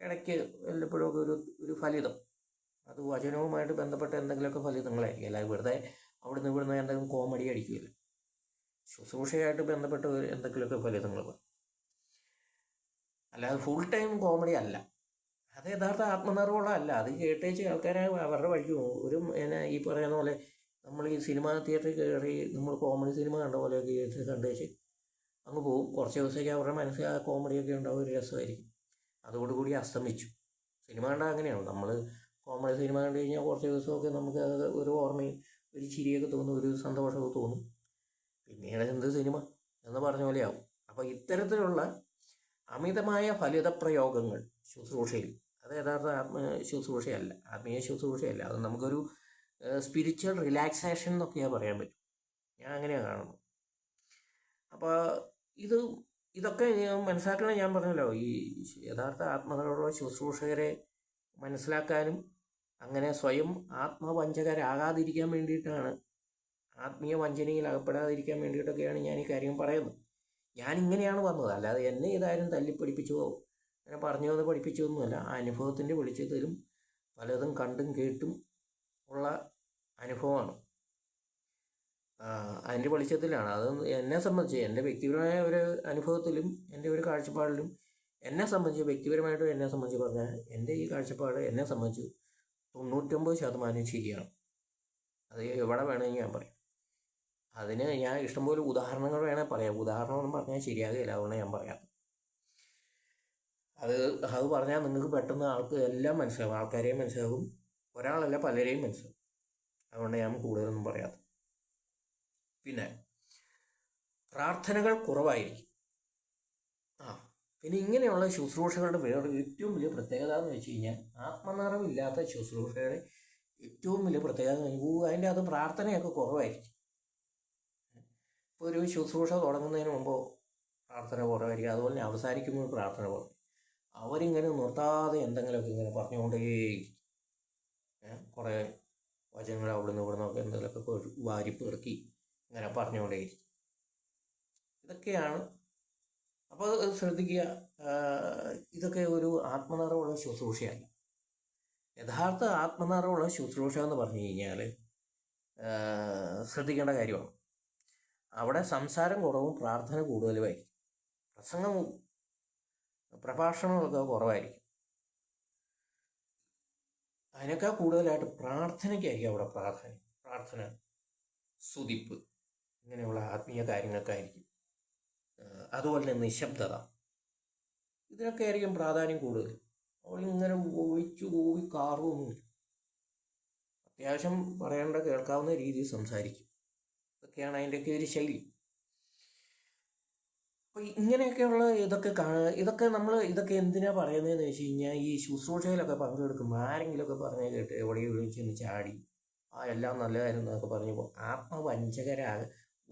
ഇടയ്ക്ക് വല്ലപ്പോഴും ഒക്കെ ഒരു ഫലിതം, അത് വചനവുമായിട്ട് ബന്ധപ്പെട്ട എന്തെങ്കിലുമൊക്കെ ഫലിതങ്ങളായിരിക്കും. അല്ലാതെ വെറുതെ അവിടുന്ന് ഇവിടുന്ന് എന്തെങ്കിലും കോമഡി അടിക്കില്ല. ശുശ്രൂഷയായിട്ട് ബന്ധപ്പെട്ട എന്തെങ്കിലുമൊക്കെ ഫലിതങ്ങൾ, അല്ലാതെ ഫുൾ ടൈം കോമഡി അല്ല. അത് യഥാർത്ഥ ആത്മനിർവ്വളമല്ല. അത് കേട്ടേച്ച് ആൾക്കാരെ അവരുടെ വഴിക്ക് പോകും. ഒരു ഈ പറയുന്ന പോലെ നമ്മൾ ഈ സിനിമ തിയേറ്ററിൽ കയറി നമ്മൾ കോമഡി സിനിമ കണ്ട പോലെയൊക്കെ കണ്ടേച്ച് അങ്ങ് പോകും. കുറച്ച് ദിവസത്തേക്ക് അവരുടെ മനസ്സിൽ ആ കോമഡിയൊക്കെ ഉണ്ടാവും, ഒരു രസമായിരിക്കും. അതോടുകൂടി അസ്തമിച്ചു. സിനിമ കണ്ടാൽ അങ്ങനെയാണ്. നമ്മൾ കോമഡി സിനിമ കണ്ടു കഴിഞ്ഞാൽ കുറച്ച് ദിവസമൊക്കെ നമുക്ക് ഒരു ഓർമ്മയും ഒരു ചിരിയൊക്കെ തോന്നും, ഒരു സന്തോഷമൊക്കെ തോന്നും. പിന്നീട് എന്ത് സിനിമ എന്ന് പറഞ്ഞ പോലെയാവും. അപ്പോൾ ഇത്തരത്തിലുള്ള അമിതമായ ഫലിതപ്രയോഗങ്ങൾ ശുശ്രൂഷയിൽ, അത് യഥാർത്ഥ ശുശ്രൂഷയല്ല, ആത്മീയ ശുശ്രൂഷയല്ല. അത് നമുക്കൊരു സ്പിരിച്വൽ റിലാക്സേഷൻ എന്നൊക്കെയാണ് പറയാൻ പറ്റും. ഞാൻ അങ്ങനെയാണ് കാണുന്നത്. അപ്പോൾ ഇതൊക്കെ മനസ്സിലാക്കണം. ഞാൻ പറഞ്ഞല്ലോ, ഈ യഥാർത്ഥ ആത്മനിർവ്വള ശുശ്രൂഷകരെ മനസ്സിലാക്കാനും അങ്ങനെ സ്വയം ആത്മവഞ്ചകരാകാതിരിക്കാൻ വേണ്ടിയിട്ടാണ്, ആത്മീയ വഞ്ചനയിൽ അകപ്പെടാതിരിക്കാൻ വേണ്ടിയിട്ടൊക്കെയാണ് ഞാൻ ഈ കാര്യം പറയുന്നത്. ഞാനിങ്ങനെയാണ് വന്നത്, അല്ലാതെ എന്നെ ഇതാരും തല്ലിപ്പഠിപ്പിച്ചോ അങ്ങനെ പറഞ്ഞു എന്ന് പഠിപ്പിച്ചതൊന്നുമല്ല. ആ അനുഭവത്തിൻ്റെ വെളിച്ചത്തിലും പലതും കണ്ടും കേട്ടും ഉള്ള അനുഭവമാണ്. അതിൻ്റെ വെളിച്ചത്തിലാണ് അത് എന്നെ സംബന്ധിച്ച്, എൻ്റെ വ്യക്തിപരമായ ഒരു അനുഭവത്തിലും എൻ്റെ ഒരു കാഴ്ചപ്പാടിലും എന്നെ സംബന്ധിച്ച്, വ്യക്തിപരമായിട്ടും എന്നെ സംബന്ധിച്ച് പറഞ്ഞാൽ എൻ്റെ ഈ കാഴ്ചപ്പാട് എന്നെ സംബന്ധിച്ച് 99% ശരിയാണ്. അത് എവിടെ വേണമെങ്കിൽ ഞാൻ പറയും. അതിന് ഞാൻ ഇഷ്ടംപോലെ ഉദാഹരണങ്ങൾ വേണേൽ പറയാം. ഉദാഹരണമെന്ന് പറഞ്ഞാൽ ശരിയാകില്ല, അതുകൊണ്ട് ഞാൻ പറയാം. അത് പറഞ്ഞാൽ നിങ്ങൾക്ക് പെട്ടെന്ന് എല്ലാം മനസ്സിലാവും, ആൾക്കാരെയും മനസ്സിലാവും, ഒരാളല്ല പലരെയും മനസ്സിലാവും. അതുകൊണ്ട് ഞാൻ കൂടുതലൊന്നും പറയാം. പിന്നെ പ്രാർത്ഥനകൾ കുറവായിരിക്കും. പിന്നെ ഇങ്ങനെയുള്ള ശുശ്രൂഷകളുടെ വേറെ ഏറ്റവും വലിയ പ്രത്യേകത എന്ന് വെച്ച് കഴിഞ്ഞാൽ, ആത്മനിറവില്ലാത്ത ശുശ്രൂഷയുടെ ഏറ്റവും വലിയ പ്രത്യേകത അതിൻ്റെ അത് പ്രാർത്ഥനയൊക്കെ കുറവായിരിക്കും. ഇപ്പോൾ ഒരു ശുശ്രൂഷ തുടങ്ങുന്നതിന് മുമ്പ് പ്രാർത്ഥന കുറവായിരിക്കും, അതുപോലെ തന്നെ അവസാനിക്കുമ്പോൾ പ്രാർത്ഥന കുറവ്. അവരിങ്ങനെ നിർത്താതെ എന്തെങ്കിലുമൊക്കെ ഇങ്ങനെ പറഞ്ഞുകൊണ്ടേയിരിക്കും. കുറേ വചനങ്ങൾ അവിടുന്ന് ഇവിടുന്നൊക്കെ എന്തെങ്കിലുമൊക്കെ വാരിപ്പെറുക്കി ഇങ്ങനെ പറഞ്ഞുകൊണ്ടേയിരിക്കും. ഇതൊക്കെയാണ്. അപ്പോൾ ശ്രദ്ധിക്കുക, ഇതൊക്കെ ഒരു ആത്മനിറവുള്ള ശുശ്രൂഷയല്ല. യഥാർത്ഥ ആത്മനിറവുള്ള ശുശ്രൂഷ എന്ന് പറഞ്ഞു കഴിഞ്ഞാൽ ശ്രദ്ധിക്കേണ്ട കാര്യമാണ്. അവിടെ സംസാരം കുറവും പ്രാർത്ഥന കൂടുതലുമായിരിക്കും. പ്രസംഗവും പ്രഭാഷണമൊക്കെ കുറവായിരിക്കും. അതിനേക്കാൾ കൂടുതലായിട്ട് പ്രാർത്ഥനയ്ക്കായിരിക്കും അവിടെ പ്രാർത്ഥന, സ്തുതിപ്പ്, ഇങ്ങനെയുള്ള ആത്മീയ കാര്യങ്ങൾക്കായിരിക്കും. അതുപോലെ തന്നെ നിശബ്ദത, ഇതിനൊക്കെ ആയിരിക്കും പ്രാധാന്യം കൂടുതൽ. അവളിങ്ങനെ ഒഴിച്ചു പോയി കാറുമൊന്നുമില്ല. അത്യാവശ്യം പറയേണ്ട കേൾക്കാവുന്ന രീതിയിൽ സംസാരിക്കും. ഇതൊക്കെയാണ് അതിൻ്റെയൊക്കെ ഒരു ശൈലി. അപ്പോൾ ഇങ്ങനെയൊക്കെയുള്ള ഇതൊക്കെ എന്തിനാ പറയുന്നതെന്ന് വെച്ച് കഴിഞ്ഞാൽ, ഈ ശുശ്രൂഷയിലൊക്കെ പങ്കെടുക്കുമ്പോൾ ആരെങ്കിലുമൊക്കെ പറഞ്ഞു കേട്ട് എവിടെയും വിളിച്ചെന്ന് ചാടി എല്ലാം നല്ലതായിരുന്നു എന്നൊക്കെ പറഞ്ഞപ്പോൾ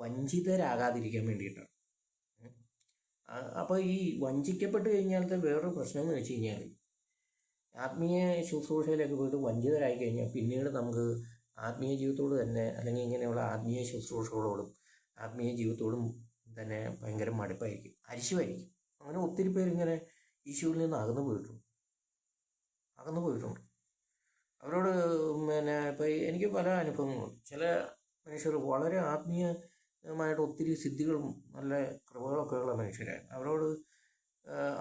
വഞ്ചിതരാകാതിരിക്കാൻ വേണ്ടിയിട്ടാണ്. അപ്പോൾ ഈ വഞ്ചിക്കപ്പെട്ട് കഴിഞ്ഞാലത്തെ വേറൊരു പ്രശ്നം എന്ന് വെച്ച് കഴിഞ്ഞാൽ, ആത്മീയ ശുശ്രൂഷയിലൊക്കെ പോയിട്ട് വഞ്ചിതരായി കഴിഞ്ഞാൽ പിന്നീട് നമുക്ക് ആത്മീയ ജീവിതത്തോട് തന്നെ, അല്ലെങ്കിൽ ഇങ്ങനെയുള്ള ആത്മീയ ശുശ്രൂഷകളോടും ആത്മീയ ജീവിതത്തോടും തന്നെ ഭയങ്കര മടുപ്പായിരിക്കും, അരിശുമായിരിക്കും. അങ്ങനെ ഒത്തിരി പേരിങ്ങനെ ഈശോയിൽ നിന്ന് അകന്നു പോയിട്ടുണ്ട്. അവരോട് ഇപ്പോൾ എനിക്ക് പല അനുഭവങ്ങളുണ്ട്. ചില മനുഷ്യർ വളരെ ആത്മീയമായിട്ട് ഒത്തിരി സിദ്ധികളും നല്ല കൃപകളൊക്കെ ഉള്ള മനുഷ്യരാണ്.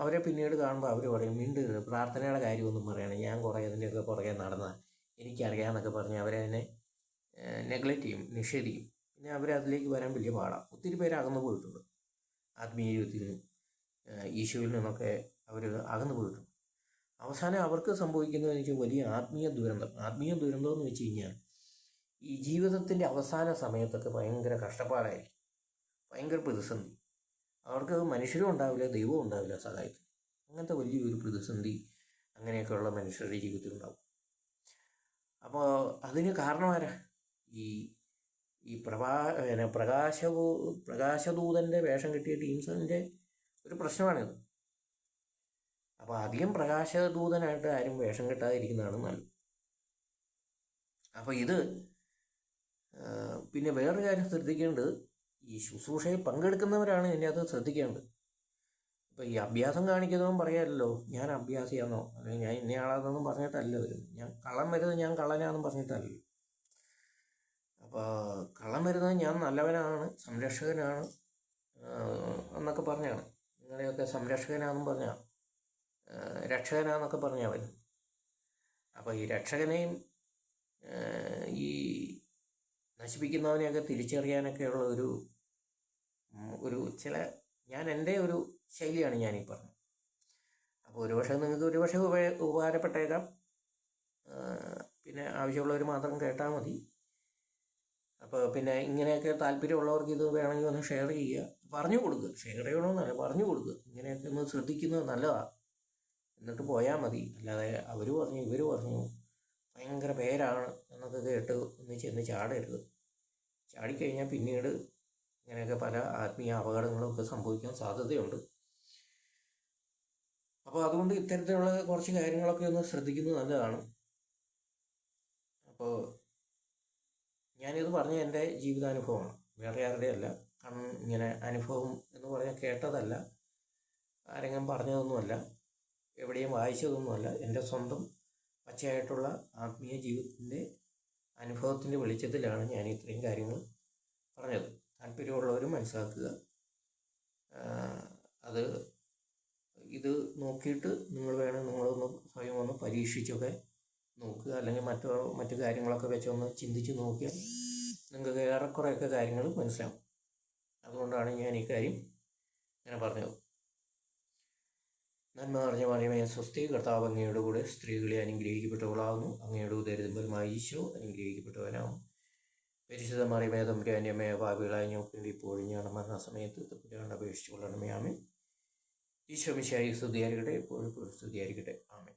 അവരെ പിന്നീട് കാണുമ്പോൾ അവർ പറയും, മിണ്ടരുത്, പ്രാർത്ഥനയുടെ കാര്യമൊന്നും പറയണം, ഞാൻ കുറേ അതിൻ്റെയൊക്കെ പുറകെ നടന്നാൽ എനിക്കറിയാമെന്നൊക്കെ പറഞ്ഞ് അവരെ അതിനെ നെഗ്ലക്റ്റ് ചെയ്യും, നിഷേധിക്കും. പിന്നെ അവരതിലേക്ക് വരാൻ വലിയ പാടാണ്. ഒത്തിരി പേര് അകന്നു പോയിട്ടുണ്ട്. ആത്മീയ ജീവിതത്തിൽ നിന്നും ഈശോയിൽ നിന്നൊക്കെ അവർ അകന്നു പോയിട്ടുണ്ട്. അവസാനം അവർക്ക് സംഭവിക്കുന്നതെന്ന് വെച്ചാൽ വലിയ ആത്മീയ ദുരന്തം എന്ന് വെച്ച് കഴിഞ്ഞാൽ, ഈ ജീവിതത്തിൻ്റെ അവസാന സമയത്തൊക്കെ ഭയങ്കര കഷ്ടപ്പാടായിരിക്കും, ഭയങ്കര പ്രതിസന്ധി. അവർക്ക് മനുഷ്യരും ഉണ്ടാവില്ല, ദൈവവും ഉണ്ടാവില്ല സഹായത്തിൽ. അങ്ങനത്തെ വലിയൊരു പ്രതിസന്ധി അങ്ങനെയൊക്കെയുള്ള മനുഷ്യരുടെ ജീവിതത്തിൽ ഉണ്ടാവും. അപ്പോൾ അതിന് കാരണമാരാ? ഈ ഈ പ്രകാശദൂതൻ്റെ വേഷം കിട്ടിയ ടീംസിൻ്റെ ഒരു പ്രശ്നമാണിത്. അപ്പോൾ അധികം പ്രകാശദൂതനായിട്ട് ആരും വേഷം കെട്ടാതിരിക്കുന്നതാണ് നല്ലത്. അപ്പോൾ ഇത് പിന്നെ വേറൊരു കാര്യം ശ്രദ്ധിക്കേണ്ടത്, ഈ ശുശ്രൂഷയിൽ പങ്കെടുക്കുന്നവരാണ് ഇതിൻ്റെ അത് ശ്രദ്ധിക്കേണ്ടത്. ഇപ്പോൾ ഈ അഭ്യാസം കാണിക്കുന്നവൻ പറയാമല്ലോ ഞാൻ അഭ്യാസിയാണെന്നോ അല്ലെങ്കിൽ ഞാൻ ഇന്നയാളാണെന്നൊന്നും പറഞ്ഞിട്ടല്ല വരുന്നത്. ഞാൻ കള്ളം വരുന്നത് ഞാൻ കള്ളനാണെന്നും പറഞ്ഞിട്ടല്ലല്ലോ. അപ്പോൾ കള്ളം വരുന്നത് ഞാൻ നല്ലവനാണ്, സംരക്ഷകനാണ് എന്നൊക്കെ പറഞ്ഞാണ്. നിങ്ങളെയൊക്കെ സംരക്ഷകനാണെന്നും പറഞ്ഞാൽ രക്ഷകനാന്നൊക്കെ പറഞ്ഞാൽ വരും. അപ്പോൾ ഈ രക്ഷകനെയും ഈ നശിപ്പിക്കുന്നവനെയൊക്കെ തിരിച്ചറിയാനൊക്കെയുള്ള ഒരു ചില എൻ്റെ ഒരു ശൈലിയാണ് ഞാനീ പറഞ്ഞത്. അപ്പോൾ ഒരുപക്ഷെ നിങ്ങൾക്ക് ഒരുപക്ഷെ ഉപകാരപ്പെട്ടേക്കാം. പിന്നെ ആവശ്യമുള്ളവർ മാത്രം കേട്ടാൽ മതി. അപ്പോൾ പിന്നെ ഇങ്ങനെയൊക്കെ താല്പര്യമുള്ളവർക്ക് ഇത് വേണമെങ്കിൽ ഒന്ന് ഷെയർ ചെയ്യുക, പറഞ്ഞു കൊടുക്കുക. ഷെയർ ചെയ്യണമെന്നല്ല, പറഞ്ഞു കൊടുക്കുക. ഇങ്ങനെയൊക്കെ ഒന്ന് ശ്രദ്ധിക്കുന്നത് നല്ലതാണ്. എന്നിട്ട് പോയാൽ മതി. അല്ലാതെ അവർ പറഞ്ഞു ഇവർ പറഞ്ഞു ഭയങ്കര പേരാണ് എന്നൊക്കെ കേട്ട് ഒന്ന് ചെന്ന് ചാടരുത്. ചാടിക്കഴിഞ്ഞാൽ പിന്നീട് ഇങ്ങനെയൊക്കെ പല ആത്മീയ അപകടങ്ങളൊക്കെ സംഭവിക്കാൻ സാധ്യതയുണ്ട്. അപ്പോൾ അതുകൊണ്ട് ഇത്തരത്തിലുള്ള കുറച്ച് കാര്യങ്ങളൊക്കെ ഒന്ന് ശ്രദ്ധിക്കുന്നത് നല്ലതാണ്. അപ്പോൾ ഞാനിത് പറഞ്ഞ എൻ്റെ ജീവിതാനുഭവമാണ്, വേറെ ആരുടെ അല്ല. ഇങ്ങനെ അനുഭവം എന്ന് പറഞ്ഞാൽ കേട്ടതല്ല, ആരെങ്കിലും പറഞ്ഞതൊന്നുമല്ല, എവിടെയും വായിച്ചതൊന്നുമല്ല. എൻ്റെ സ്വന്തം പച്ചയായിട്ടുള്ള ആത്മീയ ജീവിതത്തിൻ്റെ അനുഭവത്തിൻ്റെ വെളിച്ചത്തിലാണ് ഞാൻ ഇത്രയും കാര്യങ്ങൾ പറഞ്ഞത്. താല്പര്യമുള്ളവരും മനസ്സിലാക്കുക. ഇത് നോക്കിയിട്ട് നിങ്ങളൊന്ന് സ്വയം ഒന്ന് പരീക്ഷിച്ചൊക്കെ നോക്കുക. അല്ലെങ്കിൽ മറ്റു കാര്യങ്ങളൊക്കെ വെച്ചൊന്ന് ചിന്തിച്ച് നോക്കിയാൽ നിങ്ങൾക്ക് ഏറെക്കുറെയൊക്കെ കാര്യങ്ങൾ മനസ്സിലാവും. അതുകൊണ്ടാണ് ഞാൻ ഈ കാര്യം ഇങ്ങനെ പറഞ്ഞത്. നന്മ നിറഞ്ഞ മറിയമേ സ്വസ്തി, കർത്താവ് അങ്ങയുടെ കൂടെ സ്ത്രീകളെ അനുഗ്രഹിക്കപ്പെട്ടവളാകുന്നു. അങ്ങയുടെ ഉദരഫലമായി ഈശോ അനുഗ്രഹിക്കപ്പെട്ടവനാകുന്നു. പരിശുദ്ധ മറിയമേ തമ്പുരാന്റെ അമ്മേ, പാപികളായ ഞങ്ങൾക്ക് വേണ്ടി ഇപ്പോഴും ഞങ്ങളുടെ മരണസമയത്ത് തമ്പുരാനോട് അപേക്ഷിച്ചു കൊള്ളണമേ. ആമേൻ. ഈശോ മിശിഹായ്ക്ക് സ്തുതിയായിരിക്കട്ടെ. എപ്പോഴും സ്തുതിയായിരിക്കട്ടെ. ആമേൻ.